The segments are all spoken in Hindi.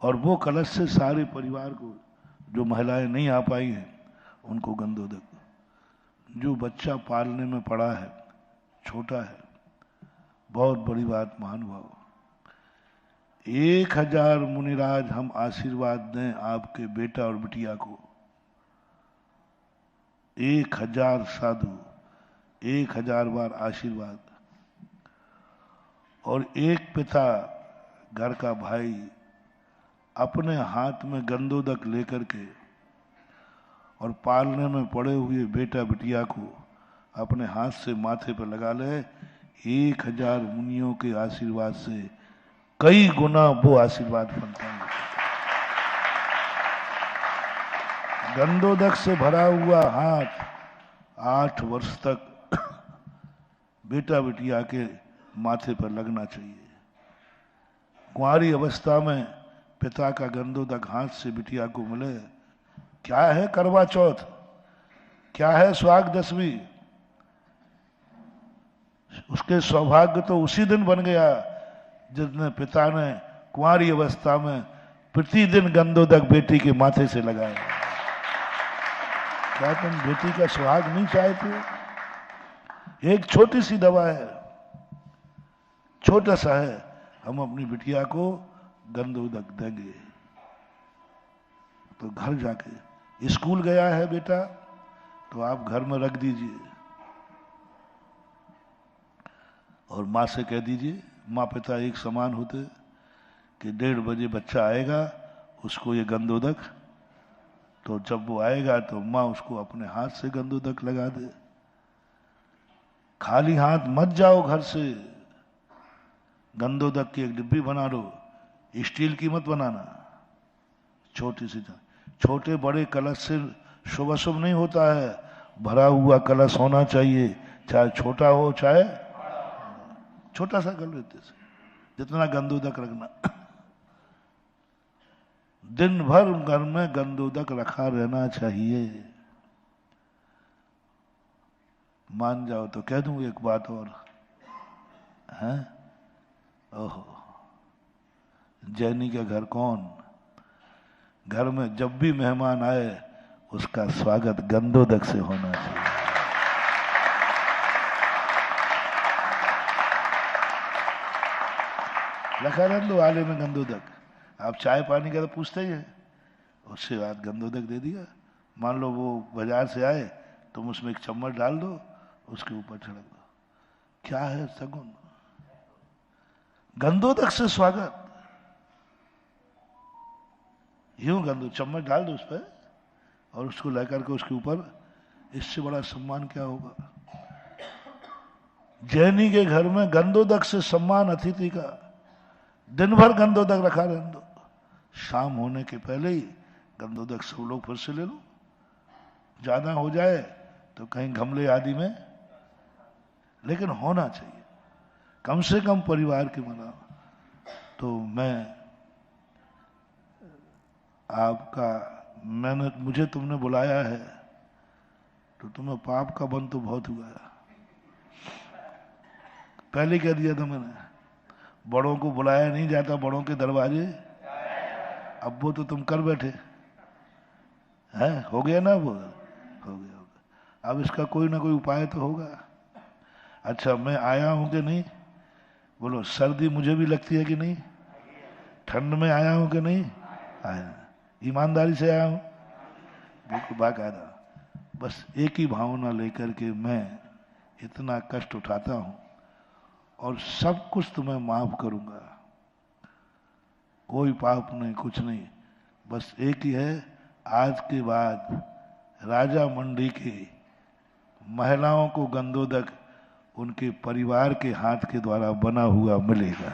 और वो कलश से सारे परिवार को, जो महिलाएं नहीं आ पाई हैं उनको गंधोदक, जो बच्चा पालने में पड़ा है, छोटा है, बहुत बड़ी बात महानुभाव। 1000 मुनिराज हम आशीर्वाद दें आपके बेटा और बिटिया को। 1000 साधु, 1000 बार आशीर्वाद। और एक पिता, घर का भाई, अपने हाथ में गंधोदक लेकर के और पालने में पड़े हुए बेटा बिटिया को अपने हाथ से माथे पर लगा ले, 1000 मुनियों के आशीर्वाद से कई गुना वो आशीर्वाद बनता है। गंधोदक से भरा हुआ हाथ 8 वर्ष तक बेटा बिटिया के माथे पर लगना चाहिए। कुंवारी अवस्था में पिता का गंधोदक हाथ से बिटिया को मिले, क्या है करवा चौथ, क्या है सुहाग दशमी। उसके सौभाग्य तो उसी दिन बन गया जिसने पिता ने कुंवारी अवस्था में प्रतिदिन गंधोदक बेटी के माथे से लगाया। क्या तुम बेटी का सुहाग नहीं चाहते? एक छोटी सी दवा है, छोटा सा है, हम अपनी बिटिया को गंधोदक देंगे। तो घर जाके, स्कूल गया है बेटा तो आप घर में रख दीजिए और माँ से कह दीजिए, माँ पिता एक समान होते, कि 1:30 बजे बच्चा आएगा, उसको ये गंधोदक, तो जब वो आएगा तो माँ उसको अपने हाथ से गंधोदक लगा दे। खाली हाथ मत जाओ घर से, गंधोदक की एक डिब्बी बना लो, स्टील की मत बनाना, छोटी सी। छोटे बड़े कलश से शुभ अशुभ नहीं होता है, भरा हुआ कलश होना चाहिए, चाहे छोटा हो चाहे छोटा सा कर लेते से, जितना गंधोदक रखना। दिन भर घर में गंधोदक रखा रहना चाहिए। मान जाओ तो कह दूं एक बात और है। ओहो, जैनी का घर कौन, घर में जब भी मेहमान आए उसका स्वागत गंधोदक से होना चाहिए। रखा रहने दो आले में गंधोदक। आप चाय पानी का तो पूछते ही हैं, उससे बाद गंधोदक दे दिया। मान लो वो बाजार से आए, तुम उसमें एक चम्मच डाल दो, उसके ऊपर छिड़क दो। क्या है सगुन, गंधोदक से स्वागत। यूं गंधो चम्मच डाल दो उस पर और उसको लेकर के उसके ऊपर, इससे बड़ा सम्मान क्या होगा। जैनी के घर में गंधोदक से सम्मान अतिथि का। दिन भर गंधोदक रखा रहने दो, शाम होने के पहले ही गंधोदक सब लोग फिर से ले लो। ज्यादा हो जाए तो कहीं गमले आदि में, लेकिन होना चाहिए कम से कम परिवार के मना। तो मैं आपका, मुझे तुमने बुलाया है तो तुम्हें पाप का बंध तो बहुत हुआ है। पहले कह दिया था मैंने, बड़ों को बुलाया नहीं जाता बड़ों के दरवाजे। अब वो तो तुम कर बैठे हैं, हो गया ना, वो हो गया। अब इसका कोई ना कोई उपाय तो होगा। अच्छा, मैं आया हूं कि नहीं, बोलो। सर्दी मुझे भी लगती है कि नहीं, ठंड में आया हूं कि नहीं आया, ईमानदारी से आया हूं, बिल्कुल बाकायदा। बस एक ही भावना लेकर के मैं इतना कष्ट उठाता हूं और सब कुछ तुम्हें माफ करूंगा, कोई पाप नहीं, कुछ नहीं। बस एक ही है, आज के बाद राजा मंडी की महिलाओं को गंधोदक उनके परिवार के हाथ के द्वारा बना हुआ मिलेगा।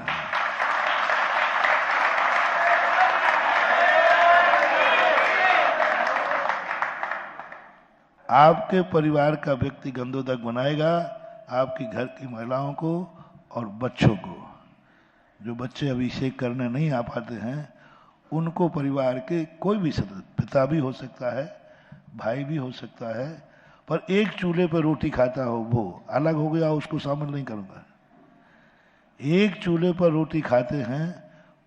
आपके परिवार का व्यक्ति गंधोदक बनाएगा आपकी घर की महिलाओं को और बच्चों को। जो बच्चे अभिषेक करने नहीं आ पाते हैं उनको परिवार के कोई भी सदस्य, पिता भी हो सकता है, भाई भी हो सकता है, पर एक चूल्हे पर रोटी खाता हो, वो अलग हो गया, उसको शामिल नहीं करूंगा। एक चूल्हे पर रोटी खाते हैं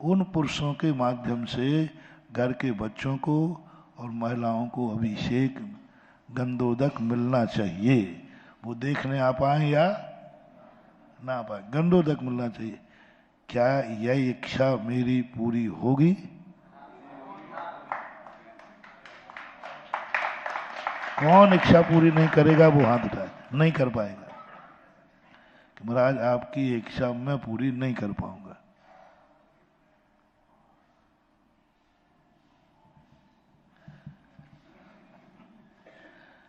उन पुरुषों के माध्यम से घर के बच्चों को और महिलाओं को अभिषेक गंधोदक मिलना चाहिए। वो देखने आ पाए या ना आ पाए, गंधोदक मिलना चाहिए। क्या यह इच्छा मेरी पूरी होगी? कौन इच्छा पूरी नहीं करेगा? वो हाथ उठाए। नहीं कर पाएगा कि महाराज आपकी इच्छा मैं पूरी नहीं कर पाऊंगा।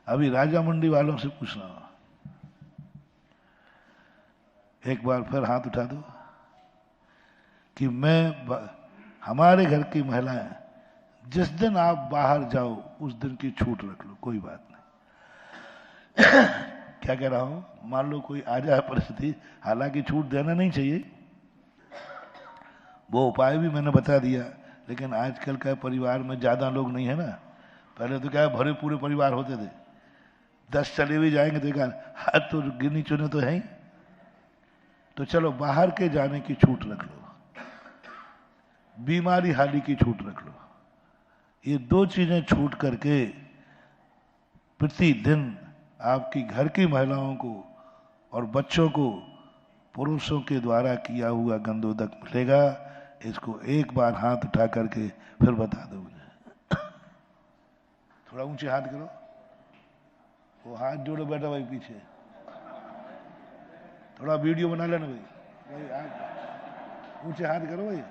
अभी राजा मंडी वालों से पूछना, एक बार फिर हाथ उठा दो कि हमारे घर की महिलाएं जिस दिन आप बाहर जाओ उस दिन की छूट रख लो, कोई बात नहीं। क्या कह रहा हूं? मान लो कोई आ जाए परिस्थिति, हालांकि छूट देना नहीं चाहिए, वो उपाय भी मैंने बता दिया, लेकिन आजकल का परिवार में ज्यादा लोग नहीं है ना। पहले तो क्या भरे पूरे परिवार होते थे, 10 चले भी जाएंगे तो हाथ तो गिनी चुने तो है ही। तो चलो बाहर के जाने की छूट रख लो, बीमारी हाली की छूट रख लो। ये 2 चीजें छूट करके प्रतिदिन आपकी घर की महिलाओं को और बच्चों को पुरुषों के द्वारा किया हुआ गंधोदक मिलेगा। इसको एक बार हाथ उठा करके फिर बता दो मुझे। थोड़ा ऊंचे हाथ करो, वो हाथ जोड़ो बेटा भाई पीछे, थोड़ा वीडियो बना लेना भाई हाथ ऊंचे हाथ करो भाई।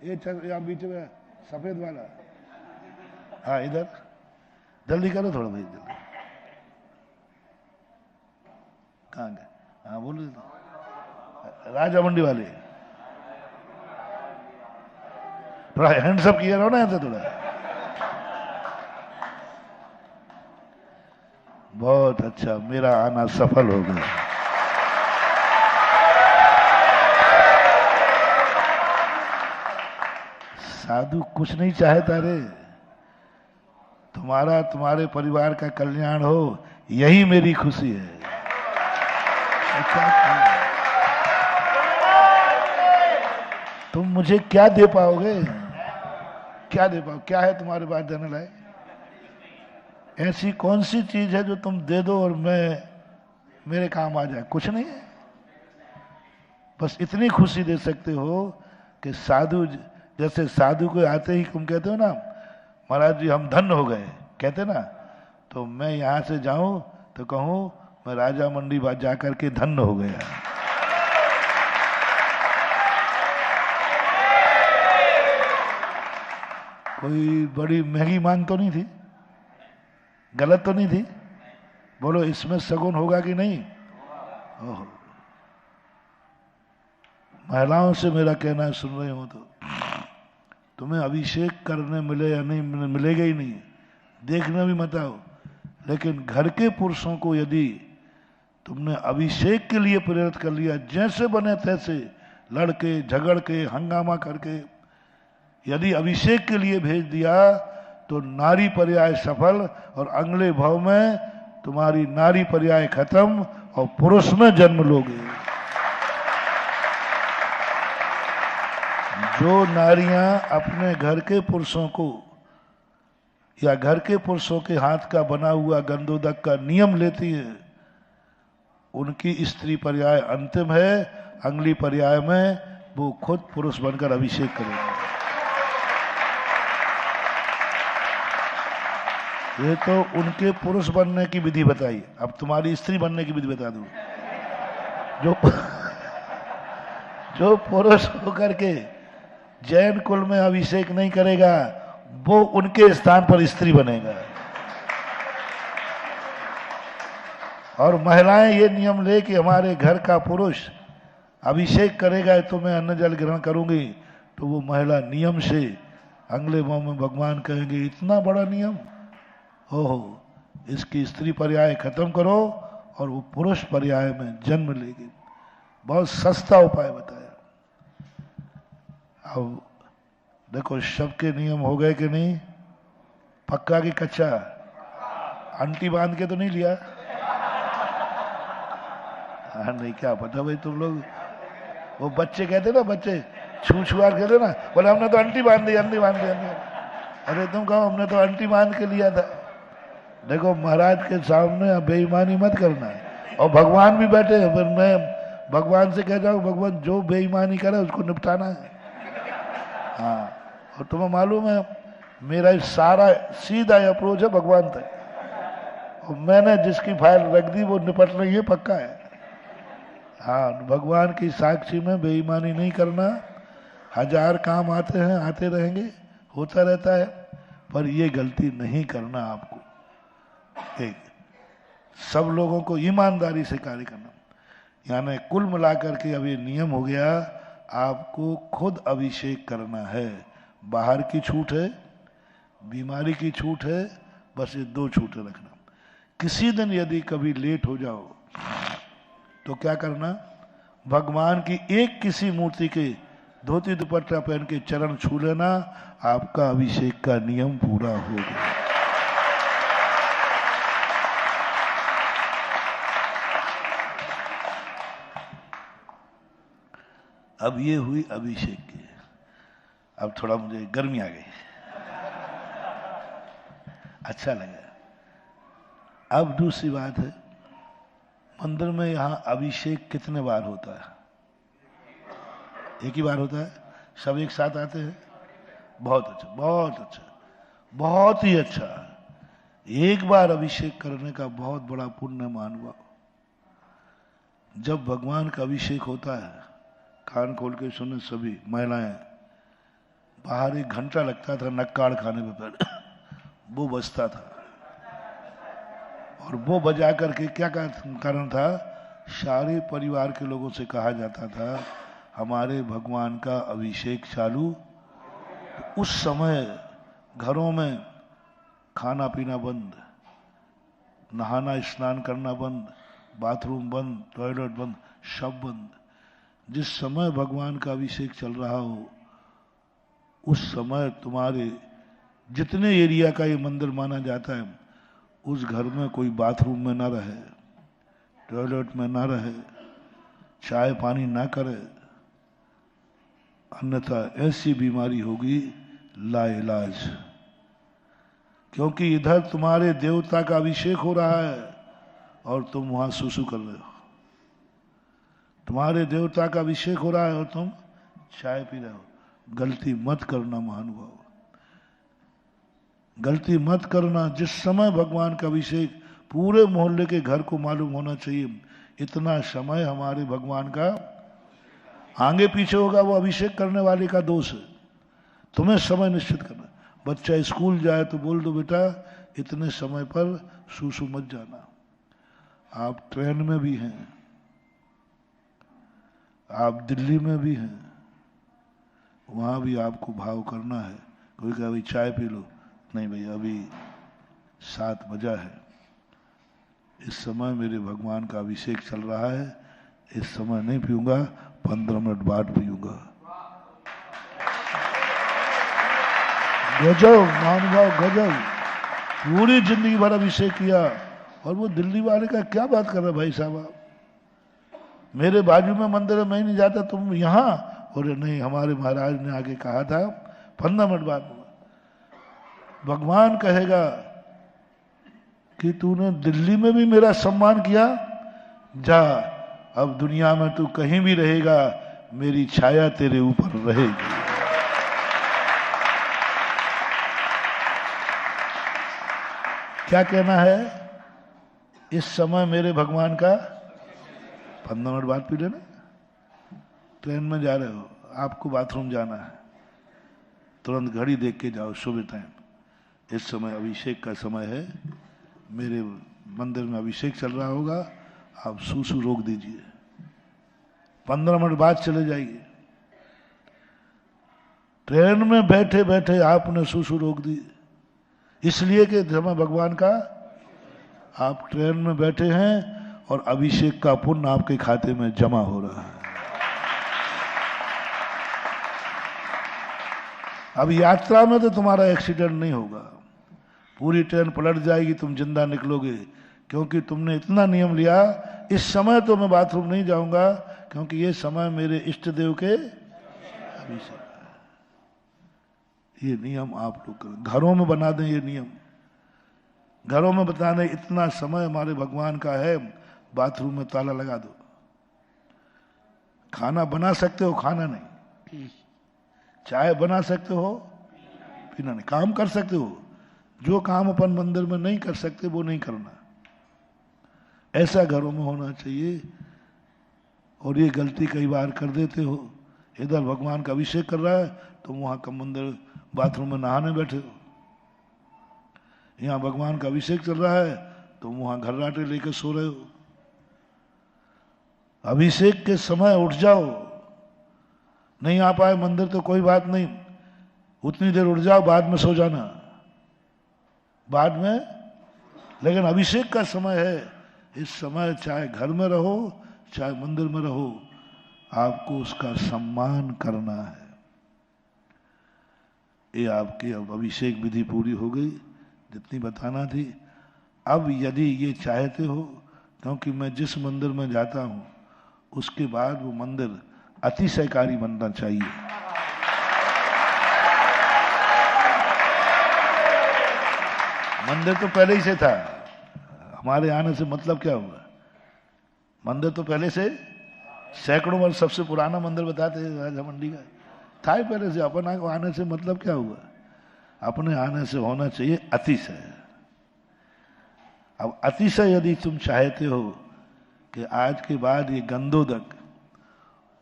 ये चल यहाँ बीच में सफेद वाला, हाँ इधर जल्दी करो थोड़ा भाई जल्दी। कहाँ गए? हाँ बोलो राजा मंडी वाले, थोड़ा हैंडसअप किया रहो ना ऐसे थोड़ा। बहुत अच्छा, मेरा आना सफल हो गया। साधु कुछ नहीं चाहता रे, तुम्हारा तुम्हारे परिवार का कल्याण हो, यही मेरी खुशी है। तुम मुझे क्या दे पाओगे? क्या दे पाओ? क्या है तुम्हारे पास देने लायक? ऐसी कौन सी चीज है जो तुम दे दो और मेरे काम आ जाए? कुछ नहीं है। बस इतनी खुशी दे सकते हो कि साधु, जैसे साधु को आते ही तुम कहते हो ना महाराज जी हम धन्य हो गए, कहते ना, तो मैं यहां से जाऊं तो कहूं मैं राजा मंडी बात जाकर के धन्य हो गया। कोई बड़ी महंगी मांग तो नहीं थी, गलत तो नहीं थी? बोलो इसमें सगुन होगा कि नहीं? ओहो, महिलाओं से मेरा कहना है, सुन रहे हो तो तुम्हें अभिषेक करने मिले या नहीं मिलेगा ही नहीं, देखने भी मत आओ। लेकिन घर के पुरुषों को यदि तुमने अभिषेक के लिए प्रेरित कर लिया, जैसे बने तैसे लड़के झगड़ के हंगामा करके यदि अभिषेक के लिए भेज दिया, तो नारी पर्याय सफल और अगले भाव में तुम्हारी नारी पर्याय खत्म और पुरुष में जन्म लोगे। जो नारियां अपने घर के पुरुषों को या घर के पुरुषों के हाथ का बना हुआ गंधोदक का नियम लेती है, उनकी स्त्री पर्याय अंतिम है। अगली पर्याय में वो खुद पुरुष बनकर अभिषेक करेंगे। ये तो उनके पुरुष बनने की विधि बताई, अब तुम्हारी स्त्री बनने की विधि बता दूं। जो पुरुष होकर के जैन कुल में अभिषेक नहीं करेगा, वो उनके स्थान पर स्त्री बनेगा। और महिलाएं ये नियम ले कि हमारे घर का पुरुष अभिषेक करेगा तो मैं अन्न जल ग्रहण करूंगी, तो वो महिला नियम से अगले भाव में भगवान कहेंगे इतना बड़ा नियम, ओहो, इसकी स्त्री पर्याय खत्म करो और वो पुरुष पर्याय में जन्म लेगी। बहुत सस्ता उपाय बताया। अब देखो सबके नियम हो गए कि नहीं? पक्का कि कच्चा? अंटी बांध के तो नहीं लिया? हाँ नहीं, क्या पता भाई तुम लोग, वो बच्चे कहते ना, बच्चे छू छुआर के ना, बोले हमने तो अंटी बांध दी, अंटी बांध दी, अरे तुम कहो हमने तो अंटी बांध के लिया था। देखो महाराज के सामने बेईमानी मत करना है। और भगवान भी बैठे हैं, फिर मैं भगवान से कह जाऊँ भगवान जो बेईमानी करे उसको निपटाना है। हाँ, और तुम्हें मालूम है मेरा सारा सीधा अप्रोच है भगवान तक, और मैंने जिसकी फाइल रख दी वो निपट रही है, पक्का है। हाँ, भगवान की साक्षी में बेईमानी नहीं करना। हजार काम आते हैं, आते रहेंगे, होता रहता है, पर ये गलती नहीं करना आपको। एक सब लोगों को ईमानदारी से कार्य करना, यानी कुल मिलाकर के अब ये नियम हो गया, आपको खुद अभिषेक करना है। बाहर की छूट है, बीमारी की छूट है, बस ये 2 छूटें रखना। किसी दिन यदि कभी लेट हो जाओ तो क्या करना, भगवान की एक किसी मूर्ति के धोती दुपट्टा पहन के चरण छू लेना, आपका अभिषेक का नियम पूरा हो गया। अब ये हुई अभिषेक की। अब थोड़ा मुझे गर्मी आ गई, अच्छा लगा। अब दूसरी बात है, मंदिर में यहां अभिषेक कितने बार होता है? एक ही बार होता है? सब एक साथ आते हैं? बहुत अच्छा, बहुत अच्छा, बहुत ही अच्छा। एक बार अभिषेक करने का बहुत बड़ा पुण्य मानवा। जब भगवान का अभिषेक होता है, कान खोल के सुने सभी महिलाएं, बाहर 1 घंटा लगता था नक्काड़ खाने पे पहले वो बजता था, और वो बजा करके क्या कारण था, सारे परिवार के लोगों से कहा जाता था हमारे भगवान का अभिषेक चालू। तो उस समय घरों में खाना पीना बंद, नहाना स्नान करना बंद, बाथरूम बंद, टॉयलेट बंद, सब बंद। जिस समय भगवान का अभिषेक चल रहा हो उस समय तुम्हारे जितने एरिया का ये मंदिर माना जाता है, उस घर में कोई बाथरूम में ना रहे, टॉयलेट में ना रहे, चाय पानी ना करे, अन्यथा ऐसी बीमारी होगी लाइलाज। क्योंकि इधर तुम्हारे देवता का अभिषेक हो रहा है और तुम वहां सुसु कर रहे हो। तुम्हारे देवता का अभिषेक हो रहा है और तुम चाय पी रहे हो। गलती मत करना महानुभाव, गलती मत करना। जिस समय भगवान का अभिषेक पूरे मोहल्ले के घर को मालूम होना चाहिए, इतना समय हमारे भगवान का आगे पीछे होगा, वो अभिषेक करने वाले का दोष है। तुम्हें समय निश्चित करना। बच्चा स्कूल जाए तो बोल दो बेटा इतने समय पर सुसु मत जाना। आप ट्रेन में भी हैं, आप दिल्ली में भी हैं, वहां भी आपको भाव करना है। कोई कहे अभी चाय पी लो, नहीं भैया अभी 7 बजा है, इस समय मेरे भगवान का अभिषेक चल रहा है, इस समय नहीं पीऊंगा, 15 मिनट बाद पीऊंगा। गजब महानुभाव, गजब। पूरी जिंदगी भर अभिषेक किया और वो दिल्ली वाले का क्या बात कर रहे भाई साहब, आप मेरे बाजू में मंदिर है, मैं नहीं जाता, तुम यहाँ? और नहीं, हमारे महाराज ने आगे कहा था 15 मिनट बाद। भगवान कहेगा कि तूने दिल्ली में भी मेरा सम्मान किया, जा अब दुनिया में तू कहीं भी रहेगा, मेरी छाया तेरे ऊपर रहेगी। क्या कहना है? इस समय मेरे भगवान का 15 मिनट बाद पी लेना। ट्रेन में जा रहे हो, आपको बाथरूम जाना है, तुरंत घड़ी देख के जाओ, शुभ टाइम, इस समय अभिषेक का समय है, मेरे मंदिर में अभिषेक चल रहा होगा, आप सुसु रोक दीजिए, 15 मिनट बाद चले जाइए। ट्रेन में बैठे बैठे आपने सुसु रोक दी, इसलिए कि समय भगवान का, आप ट्रेन में बैठे हैं और अभिषेक का पुण्य आपके खाते में जमा हो रहा है। अब यात्रा में तो तुम्हारा एक्सीडेंट नहीं होगा, पूरी ट्रेन पलट जाएगी, तुम जिंदा निकलोगे, क्योंकि तुमने इतना नियम लिया, इस समय तो मैं बाथरूम नहीं जाऊंगा, क्योंकि ये समय मेरे इष्ट देव के अभिषेक। ये नियम आप लोग करें, घरों में बना दें ये नियम, घरों में बता दें इतना समय हमारे भगवान का है, बाथरूम में ताला लगा दो। खाना बना सकते हो, खाना नहीं, चाय बना सकते हो, पीना नहीं, काम कर सकते हो, जो काम अपन मंदिर में नहीं कर सकते वो नहीं करना, ऐसा घरों में होना चाहिए। और ये गलती कई बार कर देते हो, इधर भगवान का अभिषेक कर रहा है तो वहां का मंदिर बाथरूम में नहाने बैठे हो, यहाँ भगवान का अभिषेक चल रहा है तो वहां घर्राटे लेकर सो रहे हो। अभिषेक के समय उठ जाओ, नहीं आ पाए मंदिर तो कोई बात नहीं, उतनी देर उठ जाओ, बाद में सो जाना, बाद में। लेकिन अभिषेक का समय है, इस समय चाहे घर में रहो चाहे मंदिर में रहो, आपको उसका सम्मान करना है। ये आपकी अब अभिषेक विधि पूरी हो गई, जितनी बताना थी। अब यदि ये चाहते हो, क्योंकि मैं जिस मंदिर में जाता हूं उसके बाद वो मंदिर अतिशयकारी बनना चाहिए। मंदिर तो पहले ही से था, हमारे आने से मतलब क्या हुआ? मंदिर तो पहले से सैकड़ों वर्ष, सबसे पुराना मंदिर बताते हैं राजा मंडी का, था ही पहले से। अपन आने से मतलब क्या हुआ? अपने आने से होना चाहिए अतिशय। अब अतिशय यदि तुम चाहते हो कि आज के बाद ये गंदोदक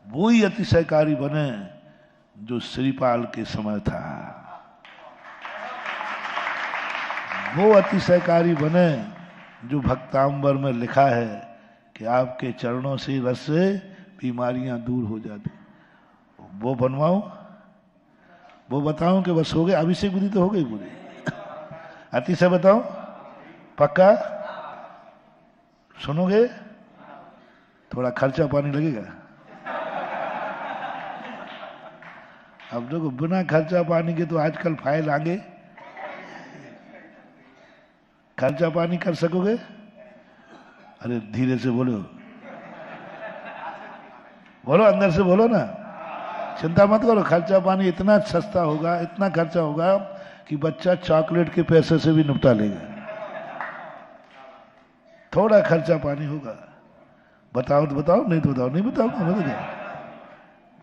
वो ही अतिशयकारी बने जो श्रीपाल के समय था, वो अतिशयकारी बने जो भक्तांबर में लिखा है कि आपके चरणों से रस से बीमारियां दूर हो जाती, वो बनवाओ, वो बताऊं कि बस हो गए? अभिषेक विधि तो हो गई पूरी, अतिशय बताओ, पक्का सुनोगे? थोड़ा खर्चा पानी लगेगा। अब देखो, बिना खर्चा पानी के तो आजकल फाइल आगे, खर्चा पानी कर सकोगे? अरे धीरे से बोलो, बोलो अंदर से बोलो ना, चिंता मत करो, खर्चा पानी इतना सस्ता होगा, इतना खर्चा होगा कि बच्चा चॉकलेट के पैसे से भी निपटा लेगा। थोड़ा खर्चा पानी होगा, बताओ तो बताओ, नहीं तो बताओ, नहीं बताओ तो क्या,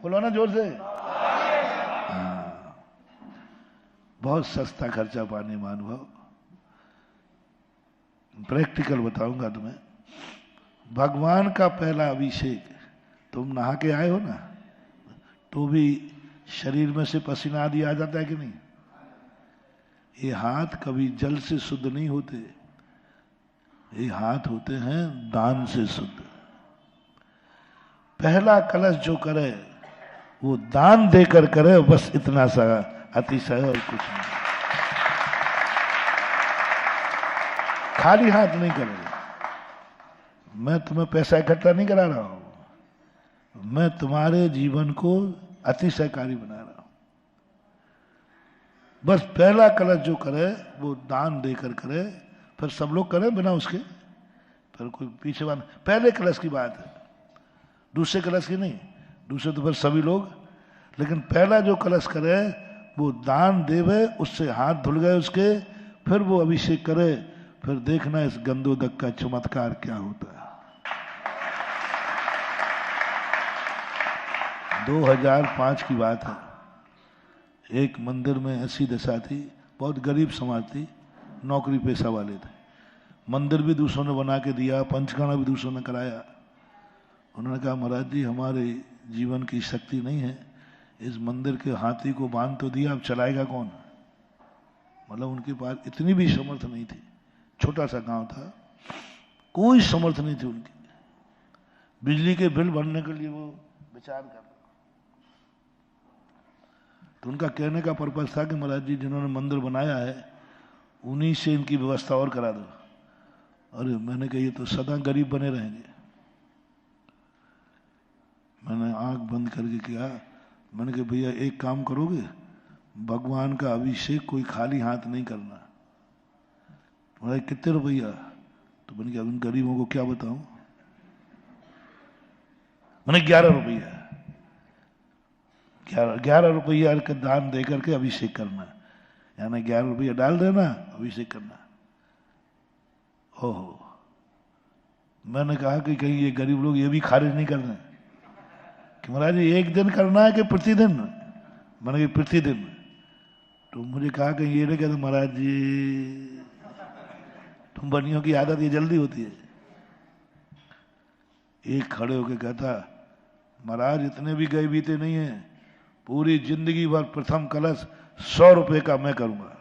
बोलो ना जोर से। हाँ, बहुत सस्ता खर्चा पानी मानव। प्रैक्टिकल बताऊंगा तुम्हें। भगवान का पहला अभिषेक, तुम नहा के आए हो ना, तो भी शरीर में से पसीना आदि आ जाता है कि नहीं? ये हाथ कभी जल से शुद्ध नहीं होते, ये हाथ होते हैं दान से शुद्ध। पहला कलश जो करे वो दान देकर करे, बस इतना सा अतिशय और कुछ नहीं। खाली हाथ नहीं करेगा। मैं तुम्हें पैसा इकट्ठा नहीं करा रहा हूं, मैं तुम्हारे जीवन को अतिशयकारी बना रहा हूं। बस पहला कलश जो करे वो दान देकर करे, फिर सब लोग करें बिना उसके, फिर कोई पीछे बात। पहले कलश की बात है, दूसरे कलश की नहीं, दूसरे तो फिर सभी लोग। लेकिन पहला जो कलश करे वो दान देवे, उससे हाथ धुल गए उसके, फिर वो अभिषेक करे, फिर देखना इस गंदोदक का चमत्कार क्या होता है। 2005 की बात है, एक मंदिर में ऐसी दशा थी, बहुत गरीब समाज थी, नौकरी पेशा वाले थे, मंदिर भी दूसरों ने बना के दिया, पंचकर्मा भी दूसरों ने कराया। उन्होंने कहा महाराज जी हमारे जीवन की शक्ति नहीं है, इस मंदिर के हाथी को बांध तो दिया, अब चलाएगा कौन? मतलब उनके पास इतनी भी समर्थ नहीं थी, छोटा सा गांव था, कोई समर्थ नहीं थी उनकी, बिजली के बिल भरने के लिए वो विचार कर। तो उनका कहने का पर्पज था कि महाराज जी जिन्होंने मंदिर बनाया है उन्हीं से इनकी व्यवस्था और करा दो। अरे मैंने कहा ये तो सदा गरीब बने रहेंगे। मैंने आंख बंद करके किया, मैंने कहा भैया एक काम करोगे, भगवान का अभिषेक कोई खाली हाथ नहीं करना। बोला कितने रुपया? तो मैंने कहा उन गरीबों को क्या बताऊं, मैंने 11 रुपया। 11 रुपया का दान दे करके अभिषेक करना, यानी 11 रुपया डाल देना, अभिषेक करना। ओहो, मैंने कहा कि कहीं ये गरीब लोग ये भी खारिज नहीं कर रहे कि महाराज एक दिन करना है कि प्रतिदिन? मैंने कहा प्रतिदिन। तो मुझे कहा कि ये नहीं कहते महाराज जी तुम बनियों की आदत ये जल्दी होती है। एक खड़े होके कहता महाराज इतने भी गए बीते नहीं है, पूरी जिंदगी भर प्रथम कलश 100 रुपए का मैं करूंगा।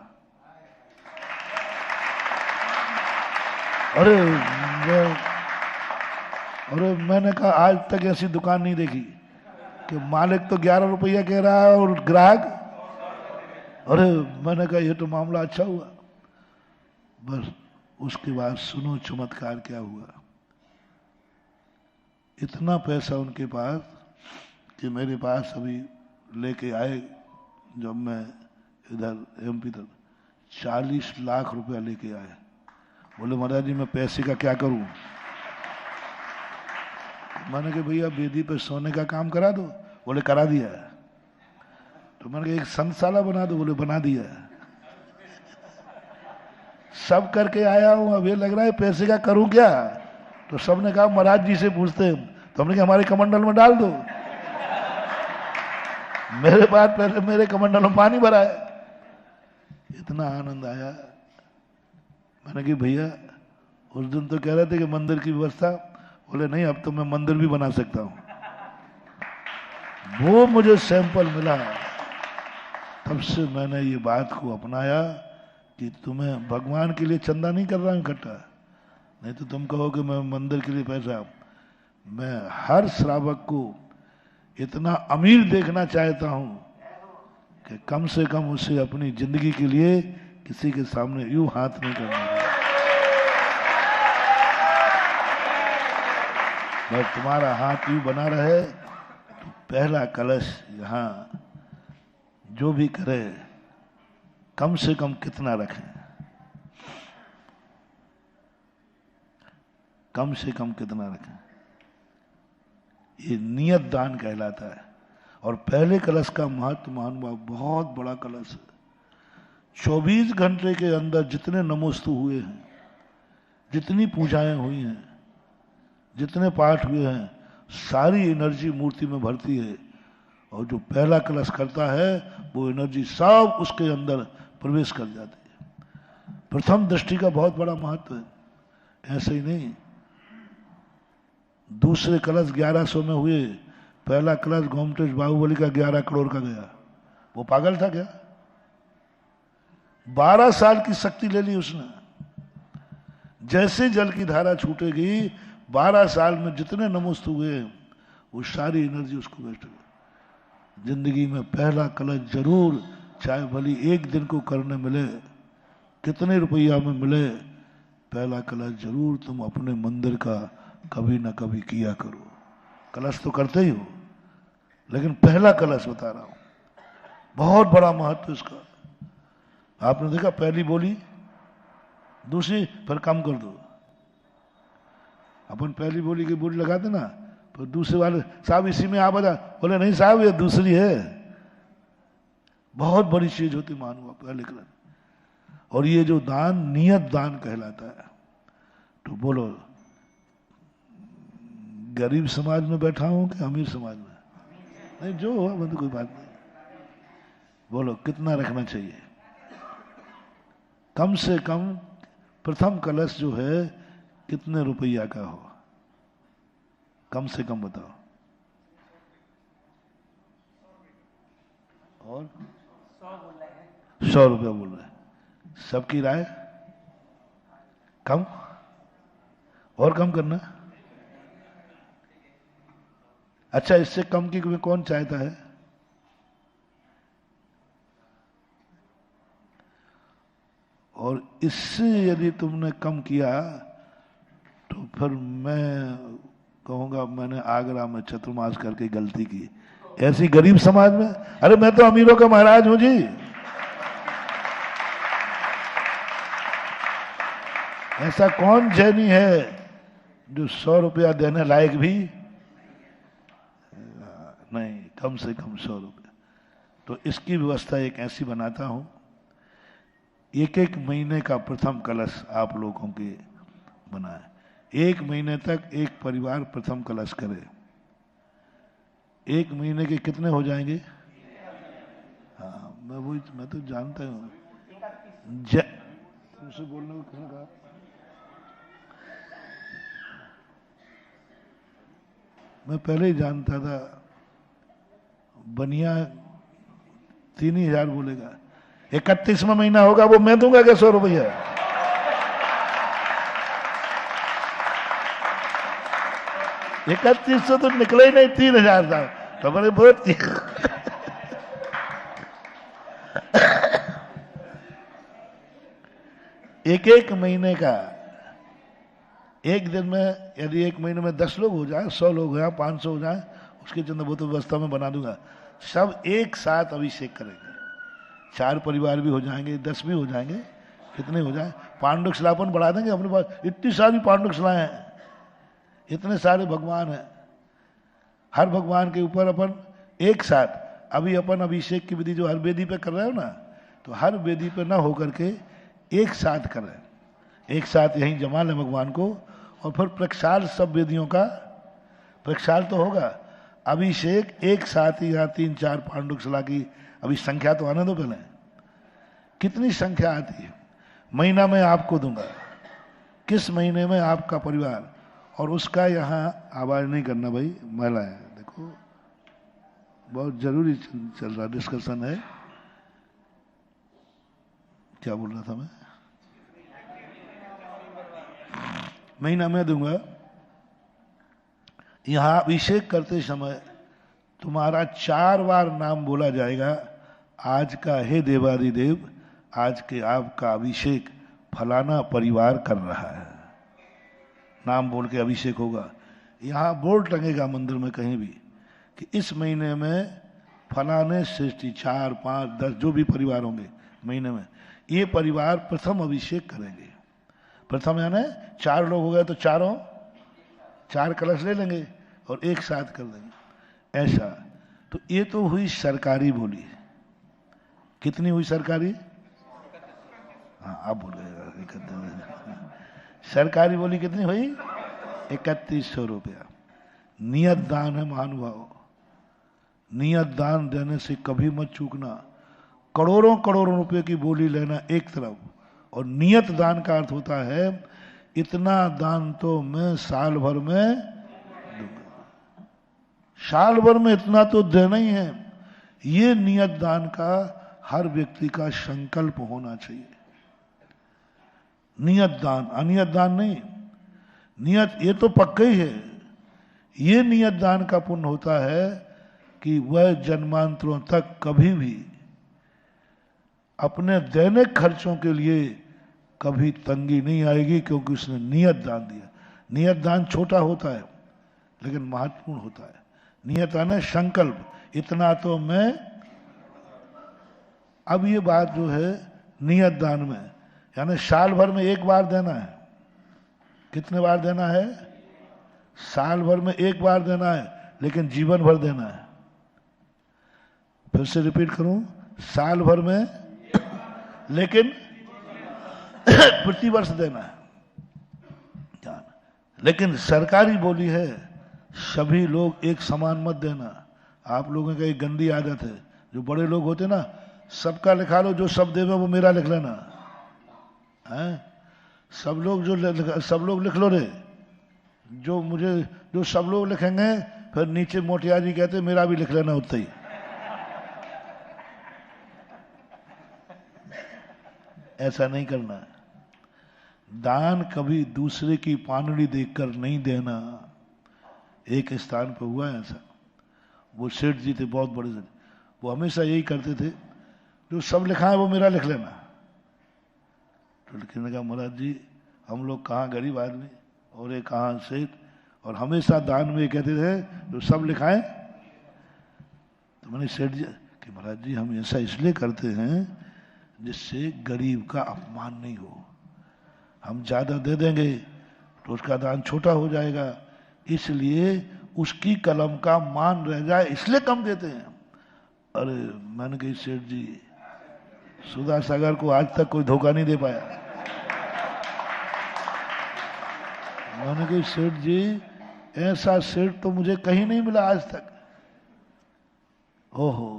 अरे मैंने कहा आज तक ऐसी दुकान नहीं देखी कि मालिक तो 11 रुपया कह रहा है और ग्राहक। अरे मैंने कहा ये तो मामला अच्छा हुआ। बस उसके बाद सुनो चमत्कार क्या हुआ। इतना पैसा उनके पास कि मेरे पास अभी लेके आए जब मैं इधर एमपी तक 40 लाख रुपया लेके आए। बोले महाराज जी मैं पैसे का क्या करूं? मैंने कहा भैया बेदी पे सोने का काम करा दो। बोले करा दिया। तो मैंने कहा एक संतशाला बना दो। बोले बना दिया। सब करके आया हूं, अब ये लग रहा है पैसे का करूं क्या? तो सबने कहा महाराज जी से पूछते हैं। तो हमने कहा हमारे कमंडल में डाल दो। मेरे बाद पहले मेरे कमंडल में पानी भरा है। इतना आनंद आया। मैंने कहा भैया उस दिन तो कह रहे थे कि मंदिर की व्यवस्था। बोले नहीं अब तो मैं मंदिर भी बना सकता हूं। वो मुझे सैंपल मिला, तब से मैंने ये बात को अपनाया कि तुम्हें भगवान के लिए चंदा नहीं कर रहा हूं इकट्ठा। नहीं तो तुम कहो कि मैं मंदिर के लिए पैसा। मैं हर श्रावक को इतना अमीर देखना चाहता हूं कि कम से कम उसे अपनी जिंदगी के लिए किसी के सामने यूं हाथ नहीं करना। मैं तुम्हारा हाथ यूं बना रहे तो पहला कलश यहां जो भी करे कम से कम कितना रखें, कम से कम कितना रखें। ये नियत दान कहलाता है। और पहले कलश का महत्व महानुभाव बहुत बड़ा कलश है। 24 घंटे के अंदर जितने नमोस्तु हुए हैं, जितनी पूजाएं हुई हैं, जितने पाठ हुए हैं, सारी एनर्जी मूर्ति में भरती है। और जो पहला कलश करता है वो एनर्जी सब उसके अंदर प्रवेश कर जाती है। प्रथम दृष्टि का बहुत बड़ा महत्व है। ऐसे ही नहीं, दूसरे कलश 1100 में हुए, पहला कलश गोमटेश बाहुबली का 11 करोड़ का गया। वो पागल था क्या? 12 साल की शक्ति ले ली उसने। जैसे जल की धारा छूटेगी 12 साल में जितने नमोस्तु हुए वो सारी एनर्जी उसको वेस्ट हो गई। जिंदगी में पहला कलश जरूर, चाहे भली एक दिन को करने मिले, कितने रुपया में मिले, पहला कलश जरूर तुम अपने मंदिर का कभी ना कभी किया करो। कलश तो करते ही हो, लेकिन पहला कलश बता रहा हूं, बहुत बड़ा महत्व इसका। आपने देखा पहली बोली, दूसरी फिर कम कर दो। अपन पहली बोली की बोली लगाते ना, फिर दूसरे वाले साहब इसी में आप बता। बोले नहीं साहब ये दूसरी है। बहुत बड़ी चीज होती मानूंगा पहले कलश। और ये जो दान नियत दान कहलाता है। तो बोलो गरीब समाज में बैठा हूं कि अमीर समाज में? नहीं जो हो मतलब कोई बात नहीं। बोलो कितना रखना चाहिए? कम से कम प्रथम कलश जो है कितने रुपया का हो? कम से कम बताओ। और 100 रुपया बोल रहे हैं। सबकी राय कम और कम करना। अच्छा इससे कम की कौन चाहता है? और इससे यदि तुमने कम किया तो फिर मैं कहूंगा मैंने आगरा में चतुर्मास करके गलती की। ऐसी गरीब समाज में, अरे मैं तो अमीरों का महाराज हूं जी। ऐसा कौन जैनी है जो 100 रुपया देने लायक भी नहीं? कम से कम 100 रुपया। तो इसकी व्यवस्था एक ऐसी बनाता हूँ, एक एक महीने का प्रथम कलश आप लोगों के बनाए, 1 महीने तक एक परिवार प्रथम कलश करे। 1 महीने के कितने हो जाएंगे? हाँ, मैं तो जानता हूँ। तुमसे बोलने को किसने कहा? मैं पहले ही जानता था बनिया 3,000 बोलेगा। 31वां महीना होगा वो मैं दूंगा क्या 100 रुपया? 3100 तो निकले ही नहीं, 3,000 था तो मैंने बहुत एक एक महीने का, एक दिन में यदि 1 महीने में 10 लोग हो जाए, 100 लोग हो जाए, 500 हो जाए, उसके चंद वो तो व्यवस्था में बना दूंगा। सब एक साथ अभिषेक करेंगे, 4 परिवार भी हो जाएंगे, 10 भी हो जाएंगे, कितने हो जाए। पांडुक शिलापन बढ़ा देंगे अपने पास, इतनी सारी पांडुक शिलाएं हैं, इतने सारे भगवान हैं, हर भगवान के ऊपर अपन एक साथ, अभी अपन अभिषेक की विधि जो हर वेदी पे कर रहे हो ना, तो हर वेदी पे ना होकर के एक साथ कर रहे हैं, एक साथ यहीं जमा लें भगवान को, और फिर प्रक्षाल सब वेदियों का प्रक्षाल तो होगा। अभिषेक एक साथ ही यहाँ 3-4 पांडुक शिला की, अभी संख्या तो आने दो पहले, कितनी संख्या आती है। महीना में आपको दूंगा, किस महीने में आपका परिवार, और उसका यहाँ आवाज नहीं करना भाई, महिलाएं देखो बहुत जरूरी चल रहा डिस्कशन है। क्या बोल रहा था मैं? महीना में दूंगा। यहां अभिषेक करते समय तुम्हारा 4 बार नाम बोला जाएगा, आज का हे देवादिदेव, आज के आपका अभिषेक फलाना परिवार कर रहा है, नाम बोल के अभिषेक होगा। यहां बोर्ड टंगेगा मंदिर में कहीं भी कि इस महीने में फलाने श्रेष्ठी 4, 5, 10 जो भी परिवार होंगे महीने में, ये परिवार प्रथम अभिषेक करेंगे। प्रथम यानी 4 लोग हो गए तो चारों 4 कलश ले लेंगे और एक साथ कर देंगे, ऐसा। तो ये तो हुई सरकारी बोली। कितनी हुई सरकारी? हाँ आप बोल रहे 31। सरकारी बोली कितनी हुई? 3100 रुपया। नियत दान है महानुभाव, नियत दान देने से कभी मत चूकना। करोड़ों करोड़ों रुपए की बोली लेना एक तरफ, और नियत दान का अर्थ होता है इतना दान तो मैं साल भर में दूंगा, साल भर में इतना तो देना ही है। ये नियत दान का हर व्यक्ति का संकल्प होना चाहिए। नियत दान, अनियत दान नहीं, नियत ये तो पक्का ही है। ये नियत दान का पुण्य होता है कि वह जन्मांतरों तक कभी भी अपने दैनिक खर्चों के लिए कभी तंगी नहीं आएगी, क्योंकि उसने नियत दान दिया। नियत दान छोटा होता है लेकिन महत्वपूर्ण होता है। नियत आना संकल्प, इतना तो मैं। अब ये बात जो है नियत दान में, यानी साल भर में एक बार देना है। कितने बार देना है? साल भर में एक बार देना है, लेकिन जीवन भर देना है। फिर से रिपीट करूं, साल भर में लेकिन प्रति वर्ष देना है। लेकिन सरकारी बोली है सभी लोग एक समान मत देना। आप लोगों का एक गंदी आदत है, जो बड़े लोग होते ना, सबका लिखा लो, जो सब देवे वो मेरा लिख लेना है। सब लोग लिख लो रे, जो सब लोग लिखेंगे फिर नीचे मोटिया जी कहते मेरा भी लिख लेना उतना ही। ऐसा नहीं करना। दान कभी दूसरे की पानड़ी देखकर नहीं देना। एक स्थान पर हुआ है ऐसा, वो सेठ जी थे बहुत बड़े, वो हमेशा यही करते थे, जो सब लिखा है वो मेरा लिख लेना। तो लिखने का महाराज जी हम लोग कहाँ गरीब आदमी और ये कहाँ सेठ, और हमेशा दान में कहते थे जो सब लिखाएं। तो मैंने सेठ जी कि महाराज जी हम ऐसा इसलिए करते हैं जिससे गरीब का अपमान नहीं हो। हम ज्यादा दे देंगे तो उसका दान छोटा हो जाएगा, इसलिए उसकी कलम का मान रह जाए, इसलिए कम देते हैं। अरे मैंने कही सेठ जी, सुधा सागर को आज तक कोई धोखा नहीं दे पाया। मैंने कही सेठ जी, ऐसा सेठ तो मुझे कहीं नहीं मिला आज तक। ओहो,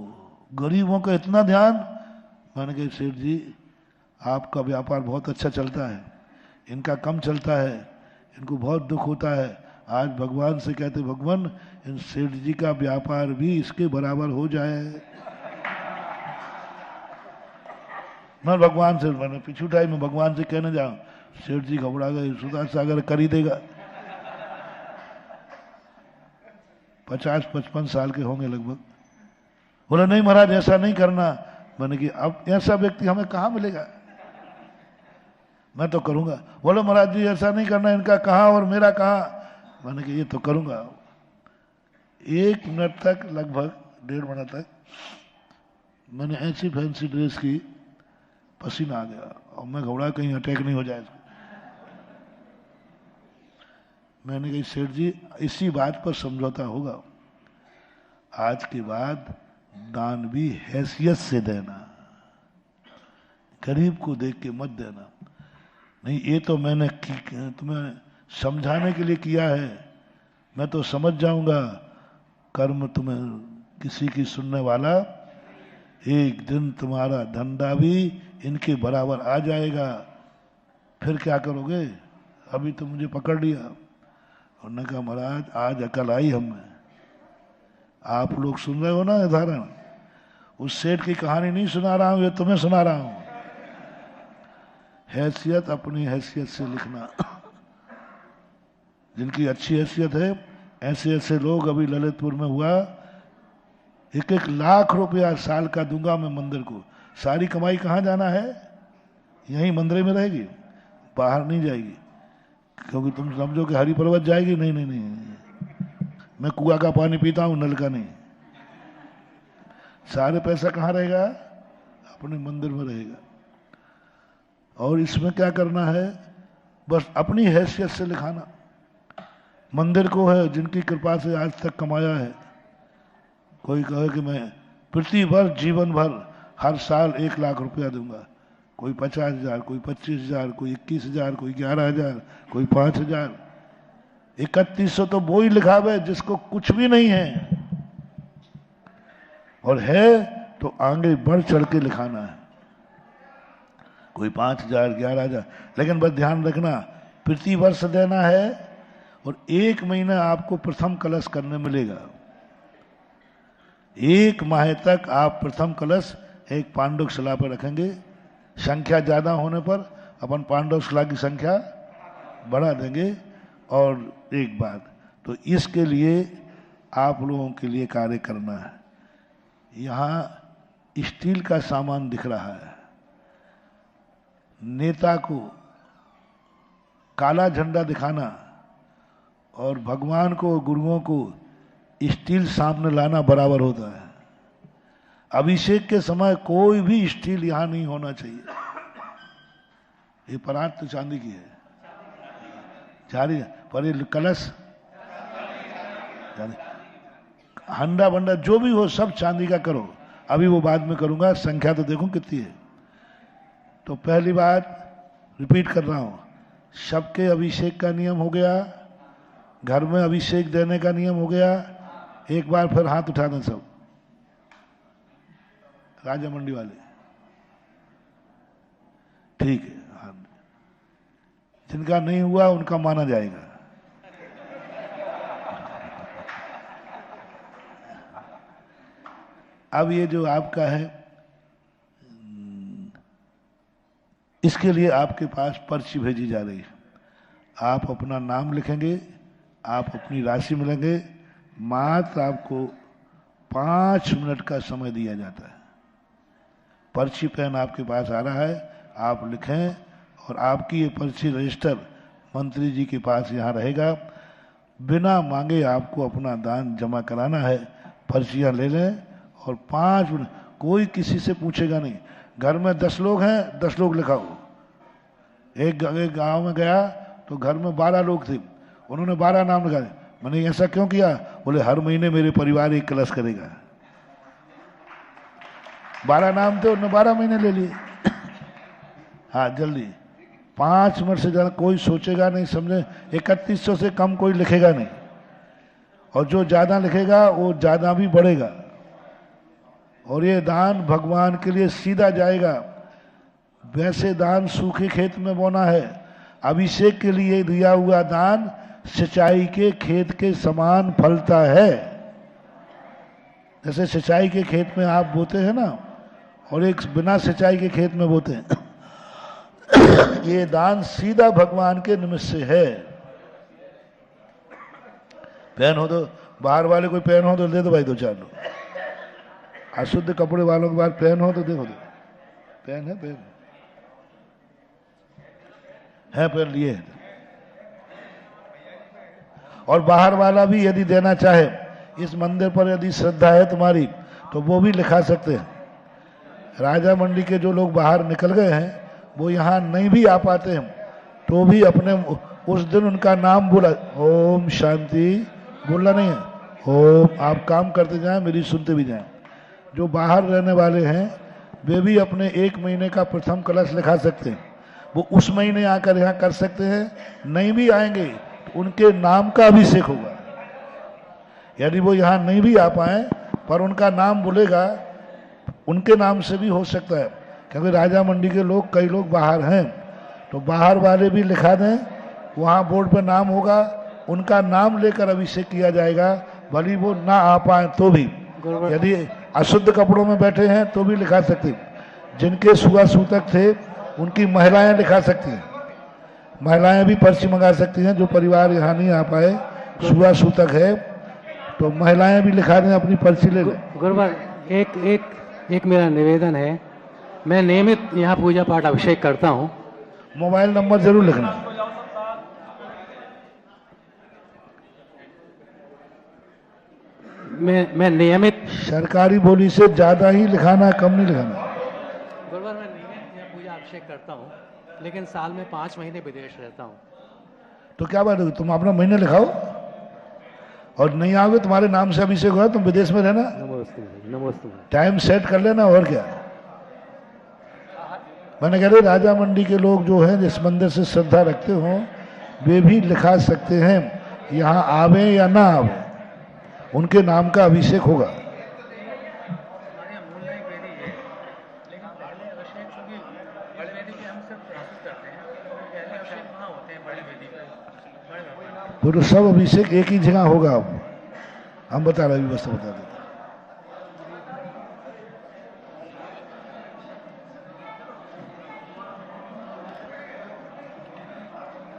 गरीबों का इतना ध्यान। मैंने कही सेठ जी, आपका व्यापार बहुत अच्छा चलता है, इनका कम चलता है, इनको बहुत दुख होता है। आज भगवान से कहते, भगवान इन सेठ जी का व्यापार भी इसके बराबर हो जाए। मैं भगवान से, मैंने पिछू टाइम में भगवान से कहने जाऊं, सेठ जी घबरा गए, सुधा सागर कर ही देगा। 50-55 साल के होंगे लगभग। बोला नहीं महाराज, ऐसा नहीं करना। मैंने कि अब ऐसा व्यक्ति हमें कहाँ मिलेगा, मैं तो करूंगा। बोलो महाराज जी ऐसा नहीं करना, इनका कहाँ और मेरा कहाँ। मैंने कि ये तो करूंगा। 1 मिनट तक, लगभग 1.5 मिनट तक मैंने ऐसी फैंसी ड्रेस की, पसीना आ गया और मैं घबरा कहीं अटैक नहीं हो जाए। मैंने कही सेठ जी, इसी बात पर समझौता होगा, आज के बाद दान भी हैसियत से देना, गरीब को देख के मत देना। नहीं, ये तो मैंने तुम्हें समझाने के लिए किया है, मैं तो समझ जाऊंगा। कर्म तुम्हें किसी की सुनने वाला, एक दिन तुम्हारा धंधा भी इनके बराबर आ जाएगा। फिर क्या करोगे, अभी तो मुझे पकड़ लिया। उन्होंने कहा महाराज आज अकल आई हमें, आप लोग सुन रहे हो ना उदाहरण, उस सेठ की कहानी नहीं सुना रहा हूं, ये तुम्हें सुना रहा हूं। हैसियत अपनी हैसियत से लिखना। जिनकी अच्छी हैसियत है, ऐसे ऐसे लोग, अभी ललितपुर में हुआ, 1-1 लाख रुपया साल का दूंगा मैं मंदिर को। सारी कमाई कहाँ जाना है, यहीं मंदिर में रहेगी, बाहर नहीं जाएगी। क्योंकि तुम समझो कि हरि पर्वत जाएगी, नहीं नहीं नहीं, मैं कुआं का पानी पीता हूं, नल का नहीं। सारे पैसा कहाँ रहेगा, अपने मंदिर में रहेगा। और इसमें क्या करना है, बस अपनी हैसियत से लिखाना। मंदिर को है जिनकी कृपा से आज तक कमाया है। कोई कहे कि मैं प्रति वर्ष जीवन भर हर साल 1 लाख रुपया दूंगा, कोई 50,000, कोई 25,000, कोई 21,000, कोई 11,000, कोई 5,000। 3100 तो वो ही लिखावे जिसको कुछ भी नहीं है, और है तो आगे बढ़ चढ़ के लिखाना है। कोई 5,000, 11,000, लेकिन बस ध्यान रखना प्रति वर्ष देना है। और 1 महीना आपको प्रथम कलश करने मिलेगा। 1 माह तक आप प्रथम कलश एक पांडव शिला पर रखेंगे। संख्या ज्यादा होने पर अपन पांडव शिला की संख्या बढ़ा देंगे। और एक बात तो इसके लिए आप लोगों के लिए कार्य करना है। यहाँ स्टील का सामान दिख रहा है, नेता को काला झंडा दिखाना और भगवान को, गुरुओं को स्टील सामने लाना बराबर होता है। अभिषेक के समय कोई भी स्टील यहां नहीं होना चाहिए। ये परात तो चांदी की है, चांदी, पर ये कलश हंडा बंडा जो भी हो सब चांदी का करो। अभी वो बाद में करूंगा, संख्या तो देखो कितनी है। तो पहली बात रिपीट कर रहा हूं, सबके अभिषेक का नियम हो गया, घर में अभिषेक देने का नियम हो गया। एक बार फिर हाथ उठा दें सब, राजा मंडी वाले, ठीक है। हाँ, जिनका नहीं हुआ उनका माना जाएगा। अब ये जो आपका है, इसके लिए आपके पास पर्ची भेजी जा रही है। आप अपना नाम लिखेंगे, आप अपनी राशि मिलेंगे। मात्र आपको 5 मिनट का समय दिया जाता है। पर्ची पेन आपके पास आ रहा है, आप लिखें और आपकी ये पर्ची रजिस्टर मंत्री जी के पास यहाँ रहेगा। बिना मांगे आपको अपना दान जमा कराना है। पर्चियाँ ले लें और 5 मिनट, कोई किसी से पूछेगा नहीं। घर में 10 लोग हैं, 10 लोग लिखाओ। एक गांव में गया तो घर में 12 लोग थे, उन्होंने 12 नाम लिखा दिए। मैंने ऐसा क्यों किया, बोले हर महीने मेरे परिवार एक कलश करेगा। 12 नाम थे, उन्होंने 12 महीने ले लिए। हाँ जल्दी, 5 मिनट से ज़्यादा कोई सोचेगा नहीं, समझे। 3100 से कम कोई लिखेगा नहीं, और जो ज़्यादा लिखेगा वो ज़्यादा भी बढ़ेगा। और ये दान भगवान के लिए सीधा जाएगा। वैसे दान सूखे खेत में बोना है, अभिषेक के लिए दिया हुआ दान सिंचाई के खेत के समान फलता है। जैसे सिंचाई के खेत में आप बोते हैं ना, और एक बिना सिंचाई के खेत में बोते हैं। ये दान सीधा भगवान के निमित्त से है। पेन हो तो, बाहर वाले कोई पेन हो तो दे दो भाई, 2-4 लो। अशुद्ध कपड़े वालों के पास पेन हो तो देखो, पेन है, पेन है, पेन लिए। और बाहर वाला भी यदि देना चाहे, इस मंदिर पर यदि श्रद्धा है तुम्हारी, तो वो भी लिखा सकते हैं। राजा मंडी के जो लोग बाहर निकल गए हैं, वो यहाँ नहीं भी आ पाते हैं, तो भी अपने उस दिन उनका नाम बोला, ओम शांति बोलना नहीं है, ओम। आप काम करते जाएं, मेरी सुनते भी जाएं। जो बाहर रहने वाले हैं वे भी अपने 1 महीने का प्रथम कलश लिखा सकते हैं, वो उस महीने आकर यहाँ कर सकते हैं। नहीं भी आएंगे तो उनके नाम का अभिषेक होगा। यदि वो यहाँ नहीं भी आ पाए पर उनका नाम बोलेगा, उनके नाम से भी हो सकता है। क्योंकि राजा मंडी के लोग, कई लोग बाहर हैं, तो बाहर वाले भी लिखा दें, वहाँ बोर्ड पर नाम होगा, उनका नाम लेकर अभिषेक किया जाएगा। भले वो ना आ पाए तो भी, यदि अशुद्ध कपड़ों में बैठे हैं तो भी लिखा सकते। जिनके सुआ सूतक थे उनकी महिलाएं लिखा सकती हैं, महिलाएं भी पर्ची मंगा सकती हैं। जो परिवार यहाँ नहीं आ पाए, सुआ सूतक है, तो महिलाएं भी लिखा दें, अपनी पर्ची ले लें। गुरुवर, एक मेरा निवेदन है, मैं नियमित यहाँ पूजा पाठ अभिषेक करता हूँ। मोबाइल नंबर जरूर लिखना। मैं नियमित, सरकारी बोली से ज्यादा ही लिखाना, कम नहीं लिखाना। गुरुवर, मैं नियमित यहाँ पूजा अभिषेक करता हूँ, लेकिन साल में 5 महीने विदेश रहता हूँ। तो क्या बात होगी, तुम अपना महीने लिखाओ, और नहीं आओगे तुम्हारे नाम से अभिषेक हुआ, तुम विदेश में रहना, नमस्ते। टाइम सेट कर लेना। और क्या मैंने कह रहे, राजा मंडी के लोग जो हैं, जिस मंदिर से श्रद्धा रखते हो, वे भी लिखा सकते हैं। यहाँ आवे या ना आवे, उनके नाम का अभिषेक होगा। तो सब अभिषेक एक ही जगह होगा। अब हम बता रहे, व्यवस्था बता देते।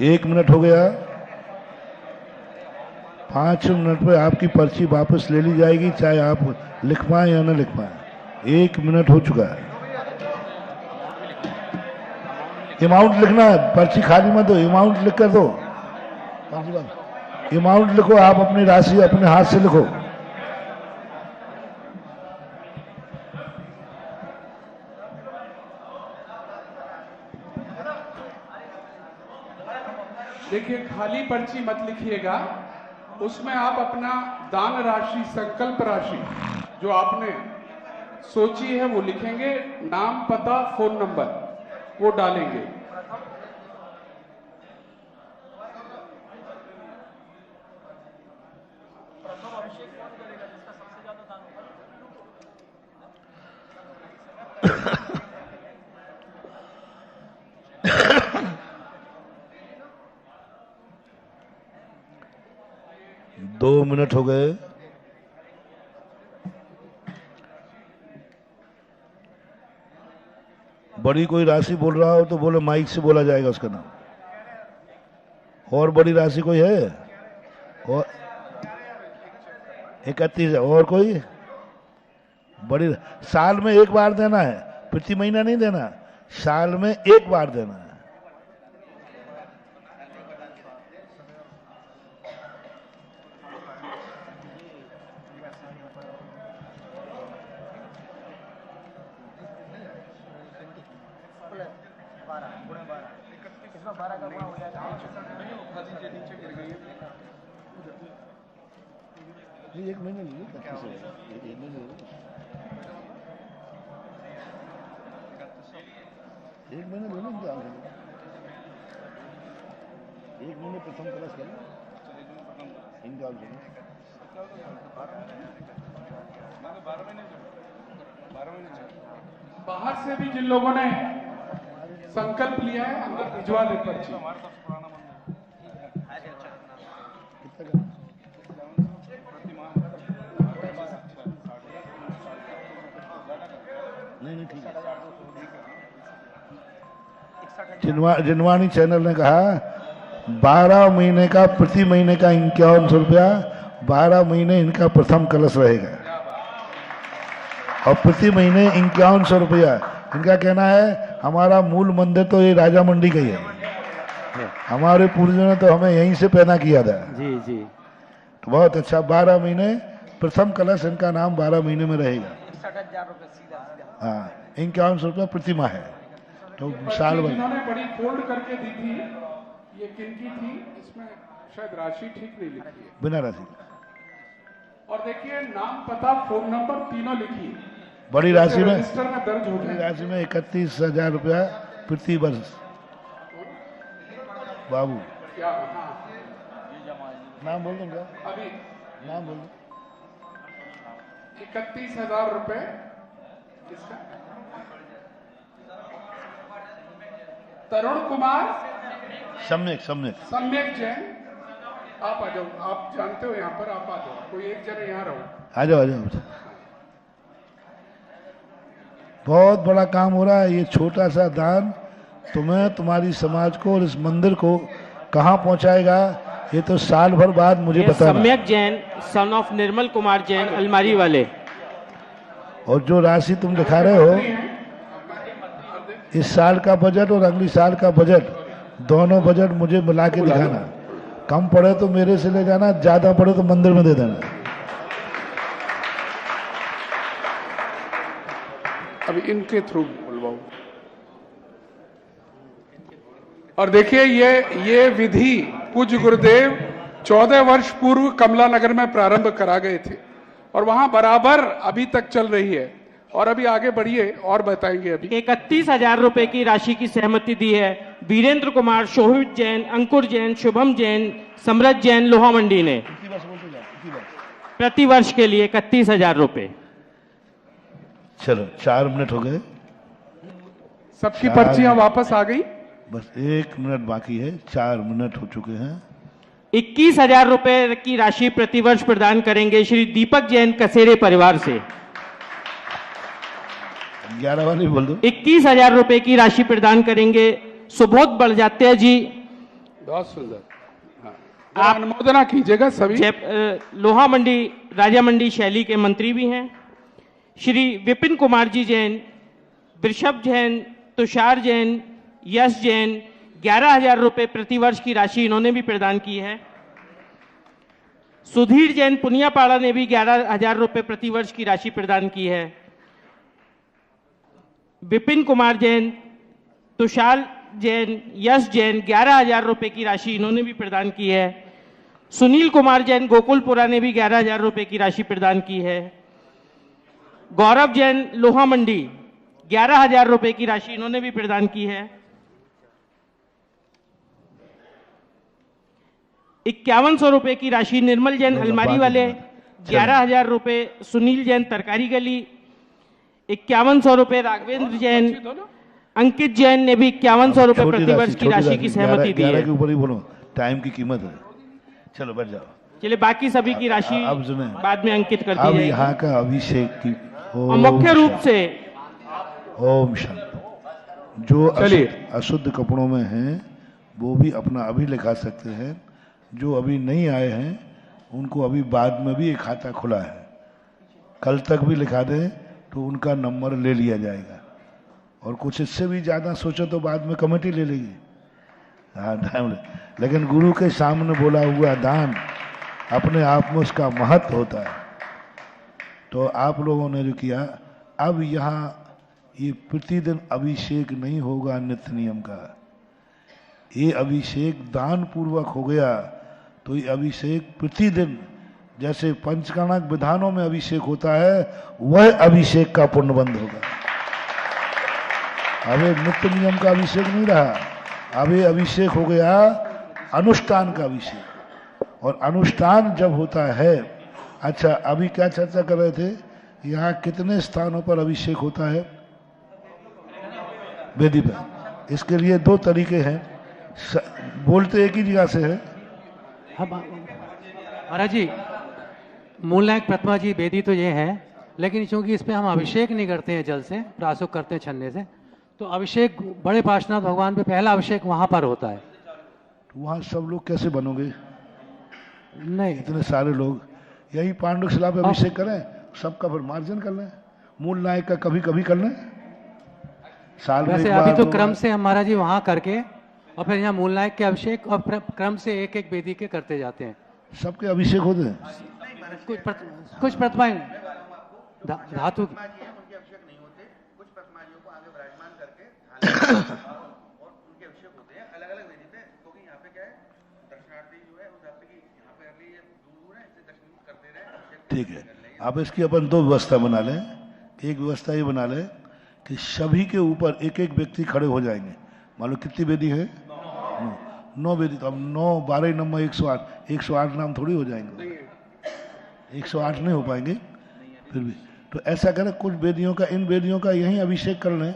एक मिनट हो गया। 5 मिनट पे आपकी पर्ची वापस ले ली जाएगी, चाहे आप लिख पाए या न लिख पाए। 1 मिनट हो चुका है। अमाउंट लिखना है, पर्ची खाली मत दो, अमाउंट लिख कर दो। अमाउंट लिखो, आप अपनी राशि अपने हाथ से लिखो। देखिए, खाली पर्ची मत लिखिएगा, उसमें आप अपना दान राशि, संकल्प राशि जो आपने सोची है वो लिखेंगे, नाम, पता, फोन नंबर वो डालेंगे। दो मिनट हो गए। बड़ी कोई राशि बोल रहा हो तो बोलो, माइक से बोला जाएगा उसका नाम। और बड़ी राशि कोई है? और 31 है। और कोई बड़ी? साल में एक बार देना है, प्रति महीना नहीं देना, साल में एक बार देना है। एक महीने एक महीने दोनों इंतजाम करो, एक महीने प्रथम कलश करो, इंतजाम करो। बाहर से भी जिन लोगों ने संकल्प लिया है अंदर भिजवा दे पर्ची। नहीं ठीक है। जिनवाणी चैनल ने कहा 12 महीने का, प्रति महीने का 5100 रुपया, 12 महीने इनका प्रथम कलश रहेगा और प्रति महीने 5100 रुपया। इनका कहना है हमारा मूल मंदिर तो ये राजा मंडी का ही है, हमारे पूर्वजों ने तो हमें यहीं से पैदा किया था। जी जी। तो बहुत अच्छा, 12 महीने प्रथम कलश इनका नाम 12 महीने में रहेगा। 61,000 रुपये सीधा। हाँ, 5100 रुपया प्रति माह है, तो साल भर। जिन्होंने बड़ी फोल्ड करके दी थी, ये किनकी थी? इसमें शायद राशि ठीक नहीं लिखी है। बिना राशि और देखिए नाम, पता, फोन नंबर तीनों लिखिए। बड़ी राशि में, रजिस्टर में दर्ज हो बड़ी गया। राशि में 31,000 रुपया प्रति वर्ष। बाबू क्या? हाँ, नाम बोल दूंगा, अभी नाम बोल दो। 31,000 रुपए किसका? तरुण कुमार सम्यक सम्यक। सम्यक जैन। आप आ जाओ, आप जानते हो यहाँ पर, आप आ जाओ, कोई एक जने यहाँ रहो। आ जाओ आ जाओ। बहुत बड़ा काम हो रहा है, ये छोटा सा दान तुम्हें, तुम्हारी समाज को और इस मंदिर को कहाँ पहुँचाएगा, ये तो साल भर बाद मुझे ये बताना। सम्यक जैन, सन ऑफ निर्मल कुमार जैन, अलमारी वाले। और जो राशि तुम दिखा रहे हो, इस साल का बजट और अगली साल का बजट, दोनों बजट मुझे मिला के दिखाना। कम पड़े तो मेरे से ले जाना, ज्यादा पड़े तो मंदिर में दे देना। अभी इनके थ्रू बुलवाओ। और देखिए ये विधि पूज्य गुरुदेव 14 वर्ष पूर्व कमला नगर में प्रारंभ करा गए थे और वहां बराबर अभी तक चल रही है। और अभी आगे बढ़िए और बताएंगे। अभी 31,000 रुपए की राशि की सहमति दी है वीरेंद्र कुमार, शोभित जैन, अंकुर जैन, शुभम जैन, समृद्ध जैन, लोहा मंडी ने प्रति वर्ष के लिए 31,000 रुपए। चलो 4 मिनट हो गए, सबकी पर्चियां वापस आ गई। बस 1 मिनट बाकी है, 4 मिनट हो चुके हैं। 21,000 रुपए की राशि प्रतिवर्ष प्रदान करेंगे श्री दीपक जैन, कसेरे परिवार से। 11 वाले बोल दो। 21,000 रुपए की राशि प्रदान करेंगे सुबोध बड़जात्या जी। बहुत सुंदर। हाँ, आप अनुमोदना कीजिएगा सभी। लोहा मंडी, राजा मंडी शैली के मंत्री भी हैं। श्री विपिन कुमार जी जैन, वृषभ जैन, तुषार जैन, यश जैन, 11,000 रुपए प्रतिवर्ष की राशि इन्होंने भी प्रदान की है। सुधीर जैन पुनियापाड़ा ने भी 11,000 रुपए प्रतिवर्ष की राशि प्रदान की है। विपिन कुमार जैन, तुषार जैन, यश जैन, 11,000 रुपए की राशि इन्होंने भी प्रदान की है। सुनील कुमार जैन गोकुलपुरा ने भी 11,000 रुपए की राशि प्रदान की है। गौरव जैन लोहा मंडी, 11,000 रुपए की राशि इन्होंने भी प्रदान की है। 5100 रुपए की राशि निर्मल जैन अलमारी वाले, 11,000 रुपए सुनील जैन तरकारी गली, 5100 रुपए राघवेंद्र जैन, अंकित जैन ने भी 5100 रुपए प्रतिवर्ष की राशि की सहमति दी है। 11 के ऊपर ही बोलो, टाइम की कीमत है। चलो बैठ जाओ। चलिए बाकी सभी की राशि अब सुने, बाद में अंकित कर दी अब जाएगी। यहाँ का अभिषेक की और मुख्य रूप से ओम शांति। जो अशुद्ध कपड़ों में हैं वो भी अपना अभी लिखा सकते हैं, जो अभी नहीं आए हैं उनको अभी बाद में भी एक खाता खुला है, कल तक भी लिखा दें तो उनका नंबर ले लिया जाएगा। और कुछ इससे भी ज़्यादा सोचो तो बाद में कमेटी ले लेगी। हाँ टाइम, लेकिन गुरु के सामने बोला हुआ दान अपने आप में उसका महत्व होता है। तो आप लोगों ने जो किया, अब यहाँ ये प्रतिदिन अभिषेक नहीं होगा नित्य नियम का, ये अभिषेक दान पूर्वक हो गया। तो ये अभिषेक प्रतिदिन जैसे पंचकर्णक विधानों में अभिषेक होता है, वह अभिषेक का पुण्यबंध होगा। अब ये नित्य नियम का अभिषेक नहीं रहा, अब ये अभिषेक हो गया अनुष्ठान का अभिषेक। और अनुष्ठान जब होता है, अच्छा अभी क्या चर्चा कर रहे थे, यहाँ कितने स्थानों पर अभिषेक होता है वेदी पर? इसके लिए दो तरीके हैं, बोलते एक ही जगह से है। हम महाराज जी, मूलनायक प्रतिमा जी वेदी तो ये है, लेकिन चूंकि इस पे हम अभिषेक नहीं करते हैं जल से, प्रासुक करते हैं छन्ने से, तो अभिषेक बड़े पार्श्वनाथ भगवान पे पहला अभिषेक वहां पर होता है। तो वहाँ सब लोग कैसे बनोगे? नहीं, इतने सारे लोग, यही पांडुशिला पे अभिषेक करें, सबका फिर मार्जन कर लें, मूल नायक का कभी कभी कर लें, साल में वैसे एक अभी बार, तो दो क्रम बार। से हम महाराज जी वहां करके और फिर यहाँ मूल नायक के अभिषेक और क्रम से एक एक वेदी के करते जाते हैं। सबके अभिषेक होते हैं। कुछ प्रतिमाएं धातु की, उनके अभिषेक नहीं होते, कुछ प्रतिमाओं को आगे विराजमान करके और उनके अभिषेक होते हैं अलग अलग वेदी पे, क्योंकि यहाँ पे क्या है, दर्शनार्थी जो है उस जाते की यहाँ पे अगली ये दूर है, इससे दर्शन करते रहे, अभिषेक ठीक है, अब इसकी अपन दो व्यवस्था बना लें। एक व्यवस्था ये बना लें कि सभी के ऊपर एक एक व्यक्ति खड़े हो जाएंगे। मान लो कितनी वेदी है? 9 वेदी। तो अब 9 12 नंबर 108, 108 नाम थोड़ी हो जाएंगे, 108 नहीं हो पाएंगे फिर भी। तो ऐसा करें, कुछ वेदियों का, इन वेदियों का यहीं अभिषेक कर लें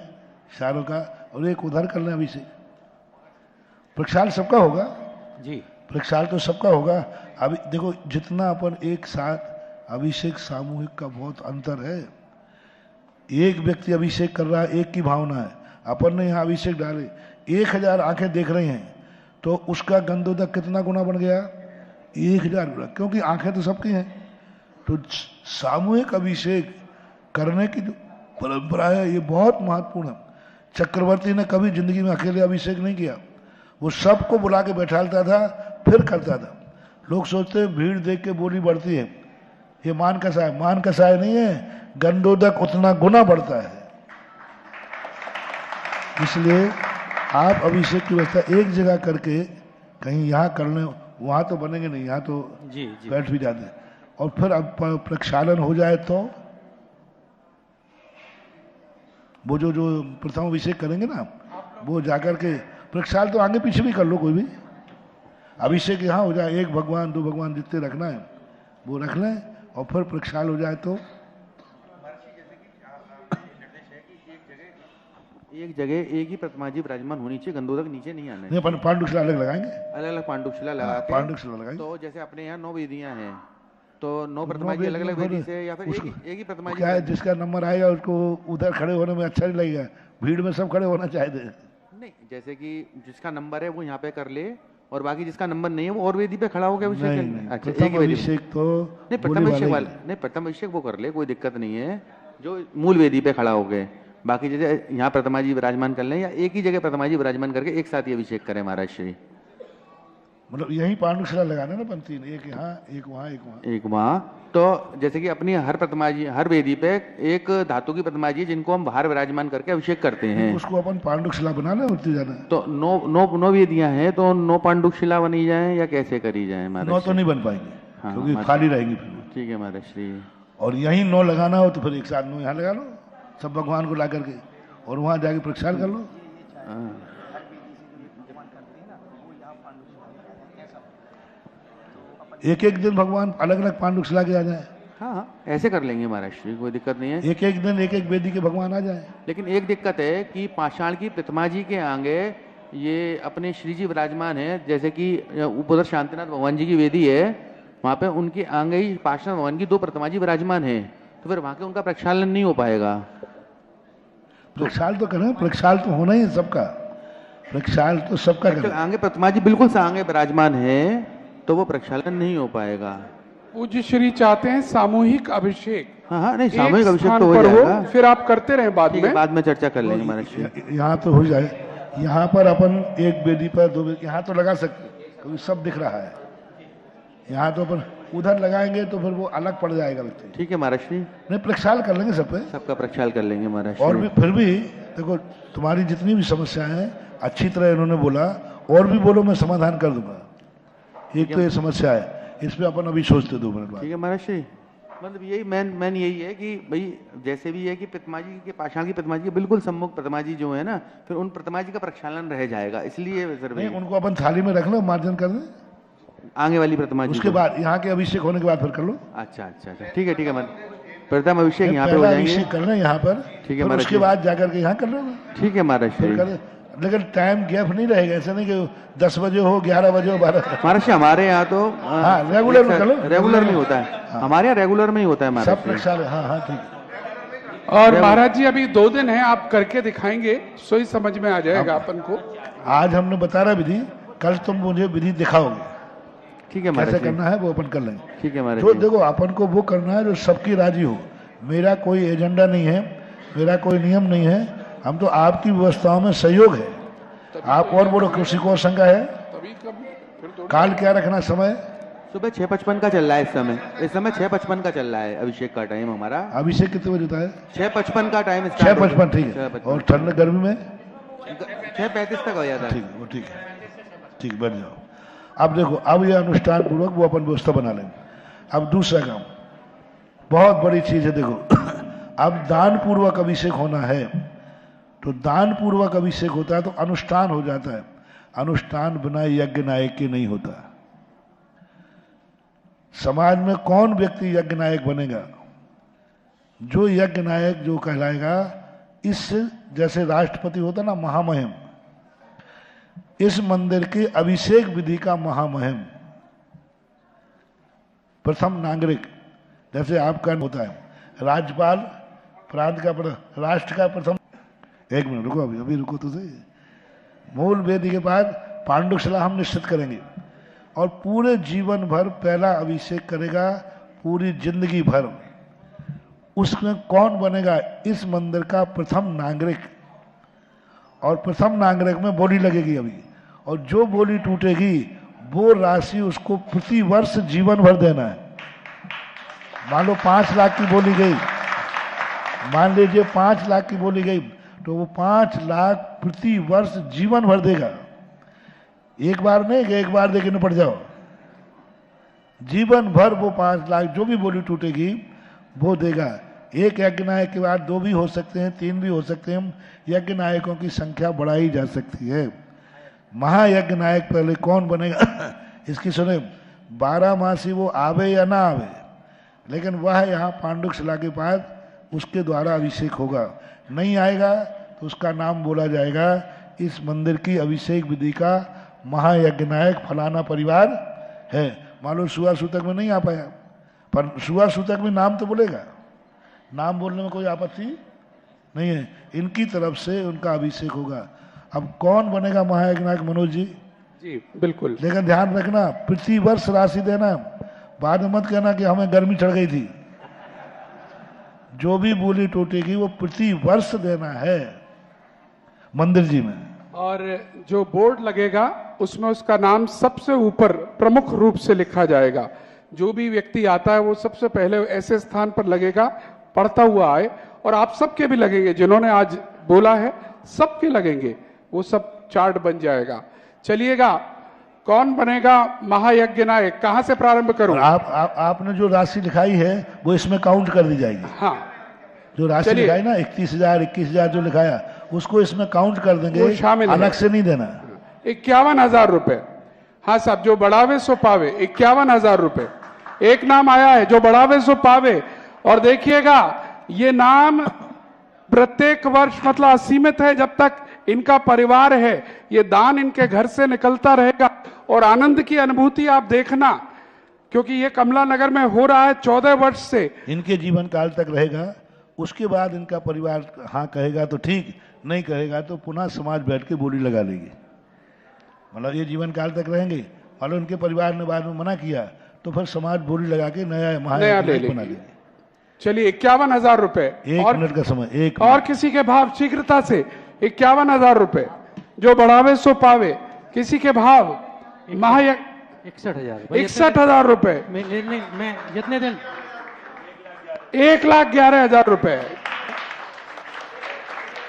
सारों का, और एक उधर कर लें अभिषेक। प्रक्षाल सबका होगा जी प्रक्षाल तो सबका होगा। अभी देखो जितना अपन एक साथ अभिषेक, सामूहिक का बहुत अंतर है। एक व्यक्ति अभिषेक कर रहा है, एक की भावना है, अपन ने यहाँ अभिषेक डाले, 1000 आंखें देख रही हैं, तो उसका गंधोदक कितना गुना बन गया? 1000 गुना, क्योंकि आंखें तो सबकी हैं। तो सामूहिक अभिषेक करने की जो परंपरा है ये बहुत महत्वपूर्ण है। चक्रवर्ती ने कभी जिंदगी में अकेले अभिषेक नहीं किया, वो सबको बुला के बैठालता था फिर करता था। लोग सोचते हैं भीड़ देख के बोली बढ़ती है, ये मान कसाय, मान कसाय नहीं है, गंधोदक उतना गुना बढ़ता है। इसलिए आप अभिषेक की व्यवस्था एक जगह करके, कहीं यहाँ कर लें, वहाँ तो बनेंगे नहीं, यहाँ तो जी बैठ भी जाते हैं। और फिर अब प्रक्षालन हो जाए तो वो जो प्रथम अभिषेक करेंगे ना, वो जाकर के प्रक्षाल तो आगे पीछे भी कर लो, कोई भी अभिषेक यहाँ हो जाए, 1 भगवान 2 भगवान जितने रखना है वो रख लें, और फिर प्रक्षाल हो जाए तो एक जगह एक ही प्रतिमा जी विराजमान होनी चाहिए, गंधोदक नीचे नहीं आना है। नहीं, अपन पांडुशिला अलग लगाएंगे, अलग अलग पांडुशिला लगा के, पांडुशिला लगाएंगे। तो जैसे अपने यहाँ 9 वेदियां हैं, तो 9 प्रतिमा जी अलग अलग वेदी से, या फिर एक ही प्रतिमा जी क्या है, जिसका नंबर आएगा उसको उधर खड़े होने में अच्छा नहीं लगेगा, भीड़ में सब खड़े होना चाहते हैं। नहीं, जैसे कि जिसका नंबर है वो यहाँ पे कर ले, और बाकी जिसका नंबर नहीं है वो और वेदी पे खड़ा हो गया अभिषेक नहीं, कर ले। नहीं, अच्छा, एक प्रथम ही वेदी पे। अभिषेक तो नहीं, प्रथम बोले अभिषेक वाले वाला नहीं, प्रथम अभिषेक वो कर ले, कोई दिक्कत नहीं है, जो मूल वेदी पे खड़ा हो गए। बाकी जैसे यहाँ प्रतिमा जी विराजमान कर लें, या एक ही जगह प्रतिमा जी विराजमान करके एक साथ ही अभिषेक करें महाराज श्री। मतलब यही पांडुशिला लगाना ना, पंक्ति एक यहाँ एक वहाँ एक वहाँ। एक वहाँ, तो जैसे कि अपनी हर प्रतिमा जी, हर वेदी पे एक धातु की प्रतिमा जी जिनको हम बाहर विराजमान करके अभिषेक करते हैं, उसको अपन पांडुशिला बना लें, उतनी ज्यादा तो 9 वेदियां हैं, तो 9 पांडुशिला बनी जाए या कैसे करी जाए महाराज? 9 तो नहीं बन पाएंगे, हाँ, क्योंकि हाँ, खाली रहेंगी फिर। ठीक है महाराज श्री। और यहीं 9 लगाना हो तो फिर एक साथ 9 यहाँ लगा लो, सब भगवान को ला करके, और वहाँ जाके प्रक्षाल कर लो। हाँ। एक एक दिन भगवान अलग अलग पांडुशिला के आ जाए, हाँ हाँ, ऐसे कर लेंगे महाराज श्री, कोई दिक्कत नहीं है। एक एक दिन एक एक वेदी के भगवान आ जाए। लेकिन एक दिक्कत है कि पाषाण की प्रतिमा जी के आगे ये अपने श्री जी विराजमान है, जैसे कि उधर शांतिनाथ भगवान जी की वेदी है, वहाँ पे उनके आगे ही पाषाण भगवान की 2 प्रतिमा जी विराजमान है, तो फिर वहाँ के उनका प्रक्षालन नहीं हो पाएगा। प्रक्षाल तो करें, प्रक्षाल तो होना ही है सबका, प्रक्षाल तो सबका तो करें। आगे प्रतिमा जी बिल्कुल से आगे विराजमान है, तो वो प्रक्षालन नहीं हो पाएगा। पूज्य श्री चाहते हैं सामूहिक अभिषेक, हाँ हाँ, नहीं, एक सामूहिक अभिषेक स्थान तो हो पर जाएगा, फिर आप करते रहे बाद ठीक है, में। बाद में चर्चा कर लेंगे महाराज श्री। यहाँ तो हो जाए, यहाँ पर अपन एक वेदी पर 2 वेदी, यहाँ तो लगा सकते, क्योंकि सब दिख रहा है। यहाँ तो अपन उधर लगाएंगे तो फिर वो अलग पड़ जाएगा व्यक्ति। ठीक है महाराज श्री, नहीं, प्रक्षाल कर लेंगे सब पे। सबका प्रक्षाल कर लेंगे महाराज और श्री। भी फिर भी देखो, तुम्हारी जितनी भी समस्याएं हैं अच्छी तरह इन्होंने बोला, और भी बोलो, मैं समाधान कर दूंगा। एक तो ये समस्या है, इस पे अपन अभी सोचते 2 मिनट बाद। ठीक है महाराज श्री। मतलब यही मैन यही है कि भाई जैसे भी है कि प्रतिमा जी के पाषाण की प्रतिमा जी के बिल्कुल सम्मुख प्रतिमा जी जो है ना, फिर उन प्रतिमा जी का प्रक्षालन रह जाएगा, इसलिए सर नहीं, भाई उनको अपन थाली में रख लो, मार्जन कर दें, आगे वाली प्रतिमा जी उसके को। बाद यहाँ के अभिषेक होने के बाद फिर कर लो। अच्छा अच्छा अच्छा, ठीक है मैं प्रथम अभिषेक यहाँ पे हो पहला जाएंगे। अभिषेक करना यहाँ पर, ठीक है फिर महाराज उसके जी। बाद जाकर के यहाँ कर लेना, ठीक है महाराज फिर श्री। कर, लेकिन टाइम गैप नहीं रहेगा, ऐसा नहीं कि 10 बजे हो, 11 बजे हो, 12। महाराज श्री हमारे यहाँ तो हाँ, रेगुलर में कर लो। रेगुलर में होता है, हमारे यहाँ रेगुलर में ही होता है महाराज सब श्री। प्रक्षालन, हाँ हाँ ठीक है। और महाराज जी अभी 2 दिन है, आप करके दिखाएंगे, सो ही समझ में आ जाएगा अपन को। आज हमने बता रहा विधि, कल तुम मुझे विधि दिखाओगे ठीक है कैसे महाराज करना है, वो अपन कर लेंगे। ठीक है महाराज तो जी। देखो अपन को वो करना है जो सबकी राजी हो, मेरा कोई एजेंडा नहीं है, मेरा कोई नियम नहीं है, हम तो आपकी व्यवस्थाओं में सहयोग है। आप और बोलो, किसी को और शंका है? तभी कभी फिर तो काल क्या रखना समय? सुबह 6:55 का चल रहा है इस समय 6:55 का चल रहा है अभिषेक का टाइम हमारा। अभिषेक कितने बजे होता है? 6:55 का टाइम 6:55, ठीक है। और ठंड गर्मी में 6:35 तक हो जाता है। ठीक है, वो ठीक है, ठीक, बैठ जाओ। अब देखो, अब ये अनुष्ठान पूर्वक वो अपन व्यवस्था बना लेंगे। अब दूसरा काम, बहुत बड़ी चीज है, देखो अब दान पूर्वक अभिषेक होना है, तो दान पूर्वक अभिषेक होता है तो अनुष्ठान हो जाता है। अनुष्ठान बिना यज्ञ नायक के नहीं होता। समाज में कौन व्यक्ति यज्ञ नायक बनेगा? जो यज्ञ नायक जो कहलाएगा, इस जैसे राष्ट्रपति होता ना महामहिम, इस मंदिर के अभिषेक विधि का महामहिम, प्रथम नागरिक, जैसे आपका होता है राज्यपाल, प्रांत का राष्ट्र का प्रथम। एक मिनट रुको, अभी रुको तो सही। मूल वेदी के बाद पांडुशिला हम निश्चित करेंगे, और पूरे जीवन भर पहला अभिषेक करेगा, पूरी जिंदगी भर। उसमें कौन बनेगा? इस मंदिर का प्रथम नागरिक। और प्रथम नागरिक में बोली लगेगी अभी, और जो बोली टूटेगी वो राशि उसको प्रति वर्ष जीवन भर देना है। मान लो 5 लाख की बोली गई, मान लीजिए 5 लाख की बोली गई, तो वो 5 लाख प्रति वर्ष जीवन भर देगा। एक बार नहीं कि एक बार देके निपट जाओ, जीवन भर वो 5 लाख जो भी बोली टूटेगी वो देगा। एक यज्ञ नायक के बाद 2 भी हो सकते हैं, 3 भी हो सकते हैं, यज्ञ नायकों की संख्या बढ़ाई जा सकती है। महायज्ञ नायक पहले कौन बनेगा? इसकी सुने, 12 मासी वो आवे या ना आवे, लेकिन वह यहाँ पांडुशिला के पास उसके द्वारा अभिषेक होगा। नहीं आएगा तो उसका नाम बोला जाएगा, इस मंदिर की अभिषेक विधि का महायज्ञ नायक फलाना परिवार है। मान लो सुआ सूतक में नहीं आ पाया, पर सुआ सूतक में नाम तो बोलेगा, नाम बोलने में कोई आपत्ति नहीं है। इनकी तरफ से उनका अभिषेक होगा। अब कौन बनेगा महायज्ञ नायक? मनोज जी जी बिल्कुल। लेकिन ध्यान रखना, प्रति वर्ष राशि देना, बाद में मत कहना कि हमें गर्मी चढ़ गई थी। जो भी बोली टूटेगी वो प्रति वर्ष देना है मंदिर जी में। और जो बोर्ड लगेगा उसमें उसका नाम सबसे ऊपर प्रमुख रूप से लिखा जाएगा। जो भी व्यक्ति आता है वो सबसे पहले ऐसे स्थान पर लगेगा, पढ़ता हुआ आए, और आप सबके भी लगेंगे, जिन्होंने आज बोला है सबके लगेंगे, वो सब चार्ट बन जाएगा। चलिएगा, कौन बनेगा महायज्ञ नायक? कहां से प्रारंभ करूं? आपने जो राशि लिखाई है वो इसमें काउंट कर दी जाएगी। हाँ, जो राशि लिखाई ना 31,000 21,000 जो लिखाया, उसको इसमें काउंट कर वो देंगे, शामिल है। अलग से नहीं देना। 51,000 रुपए। हाँ साहब, जो बढ़ावे सो पावे, 51,000 रुपए। एक नाम आया है, जो बढ़ावे सो पावे। और देखिएगा, ये नाम प्रत्येक वर्ष मतलब असीमित है, जब तक इनका परिवार है, ये दान इनके घर से निकलता रहेगा। और आनंद की अनुभूति आप देखना, क्योंकि ये कमला नगर में हो रहा है 14 वर्ष से। इनके जीवन काल तक रहेगा, उसके बाद इनका परिवार हाँ कहेगा तो ठीक, नहीं कहेगा तो पुनः समाज बैठ के बोली लगा लेगी। मतलब ये जीवन काल तक रहेंगे, मतलब उनके परिवार ने बाद में मना किया तो फिर समाज बोली लगा के नया महायज्ञ बना लेगी। चलिए, 51,000 रुपए। 1 मिनट का समय, 1 और किसी के भाव शीघ्रता से 51,000 रुपए, जो बढ़ावे सो पावे। किसी के भाव महायज्ञ 61,000। 61,000 रुपए। मैं जितने दिन 1,11,000 रुपए,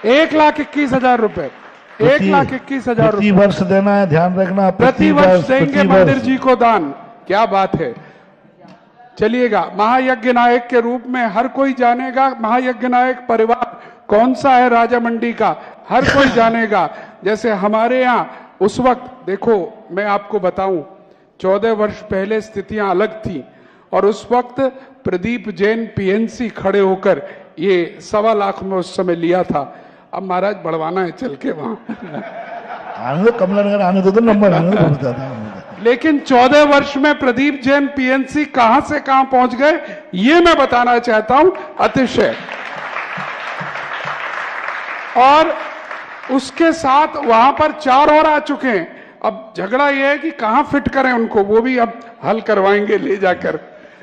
1,21,000 रुपए, 1,21,000 प्रति रुपए वर्ष देना है, ध्यान रखना। प्रति वर्ष देंगे मंदिर जी को दान। क्या बात है। चलिएगा, महायज्ञ नायक के रूप में हर कोई जानेगा। महायज्ञ नायक परिवार कौन सा है राजामंडी का, हर कोई जानेगा। जैसे हमारे यहाँ उस वक्त देखो, मैं आपको बताऊं, 14 वर्ष पहले स्थितियां अलग थी और उस वक्त प्रदीप जैन पीएनसी खड़े होकर ये 1.25 लाख में उस समय लिया था। अब महाराज बढ़वाना है चल के वहां। आने दो, कमला नगर आने दो, नंबर आने दो, बताता हूं। लेकिन 14 वर्ष में प्रदीप जैन पीएनसी कहां से कहां पहुंच गए, ये मैं बताना चाहता हूं। अतिशय। और उसके साथ वहां पर 4 और आ चुके हैं। अब झगड़ा यह है कि कहां फिट करें उनको, वो भी अब हल करवाएंगे ले जाकर।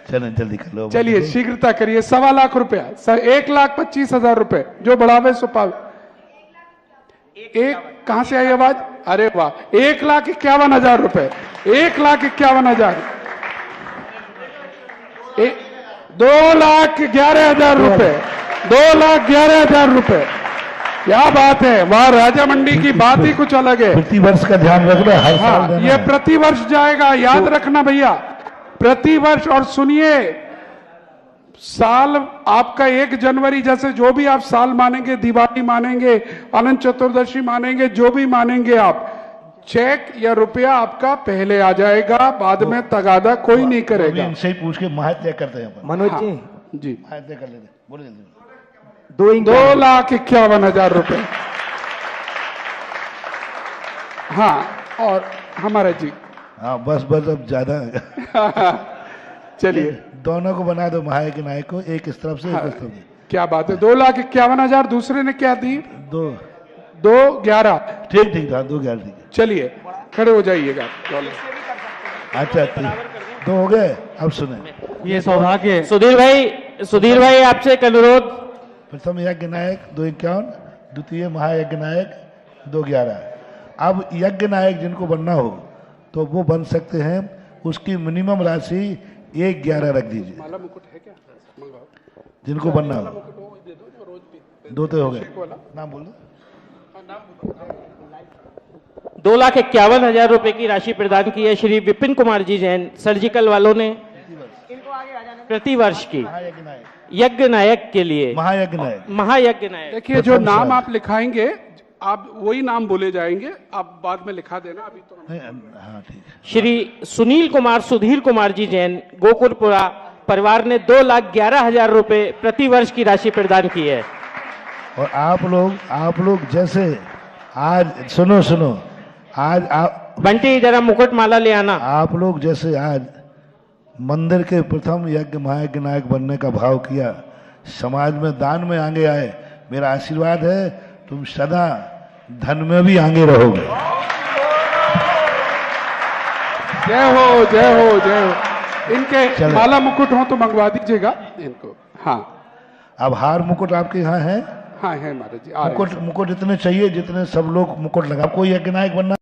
चलें, जल्दी कर लो। चलिए शीघ्रता करिए। 1.25 लाख रुपया, 1,25,000 रुपए जो बढ़ावे सो पावे। एक कहां से आई आवाज? अरे वाह, 1,51,000 रुपए, 1,51,000, 2,11,000 रुपए, 2,11,000 रुपए। क्या बात है, वहां राजामंडी की बात ही कुछ अलग है। प्रति वर्ष का ध्यान रखना, हर साल हाँ, देना ये है। प्रति वर्ष जाएगा, याद रखना भैया, प्रति वर्ष। और सुनिए, साल आपका 1 जनवरी, जैसे जो भी आप साल मानेंगे, दिवाली मानेंगे, अनंत चतुर्दशी मानेंगे, जो भी मानेंगे आप, चेक या रुपया आपका पहले आ जाएगा, बाद में तगादा कोई नहीं अभी करेगा। इनसे ही पूछ के महात्या करते हैं अपन। मनोज जी, जी, महात्या कर लेते, बोले जल्दी। 2,51,000 रुपए। हाँ, और हमारा जी, हाँ बस बस, अब ज्यादा। चलिए, दोनों को बना दो, महायज्ञ नायक को, एक इस तरफ से, एक इस तरफ से। क्या बात है। 2,51,000 दूसरे ने क्या दी? 2,11 2,11। ठीक था, 2,11 ठीक है। चलिए खड़े हो जाइएगा। अच्छा ठीक, 2 हो गए। अब सुने, ये सौभाग्य सुधीर भाई आपसे एक अनुरोध। प्रथम यज्ञ नायक 2,51, द्वितीय महायज्ञ नायक 2,11। अब यज्ञ नायक जिनको बनना हो तो वो बन सकते हैं, उसकी मिनिमम राशि 1,11 रख दीजिए। माला मुकुट है क्या? मंगाओ। जिनको बनना हो, 2 तो हो गए। नाम बोलो। 2,51,000 रुपए की राशि प्रदान की है श्री विपिन कुमार जी जैन सर्जिकल वालों ने, प्रति वर्ष की महायज्ञ नायक, यज्ञ नायक के लिए। महायज्ञ नायक। महायज्ञ नायक। देखिए, जो नाम आप लिखाएंगे, आप वही नाम बोले जाएंगे, आप बाद में लिखा देना। अभी तो नहीं, हाँ ठीक है। श्री सुनील कुमार सुधीर कुमार जी जैन गोकुलपुरा परिवार ने 2,11,000 रुपए प्रति वर्ष की राशि प्रदान की है। और आप लोग जैसे आज सुनो, आज आप बंटी जरा मुकुट माला ले आना। आप लोग जैसे आज मंदिर के प्रथम यज्ञ महायज्ञ नायक बनने का भाव किया, समाज में दान में आगे आए, मेरा आशीर्वाद है तुम सदा धन में भी आगे रहोगे। जय हो, जय हो, जय हो। इनके माला मुकुट हो तो मंगवा दीजिएगा इनको। हाँ, अब हार मुकुट आपके यहाँ है? हाँ है महाराज जी। आ रहे हैं। मुकुट इतने चाहिए जितने सब लोग मुकुट लगा। कोई यज्ञ नायक बनना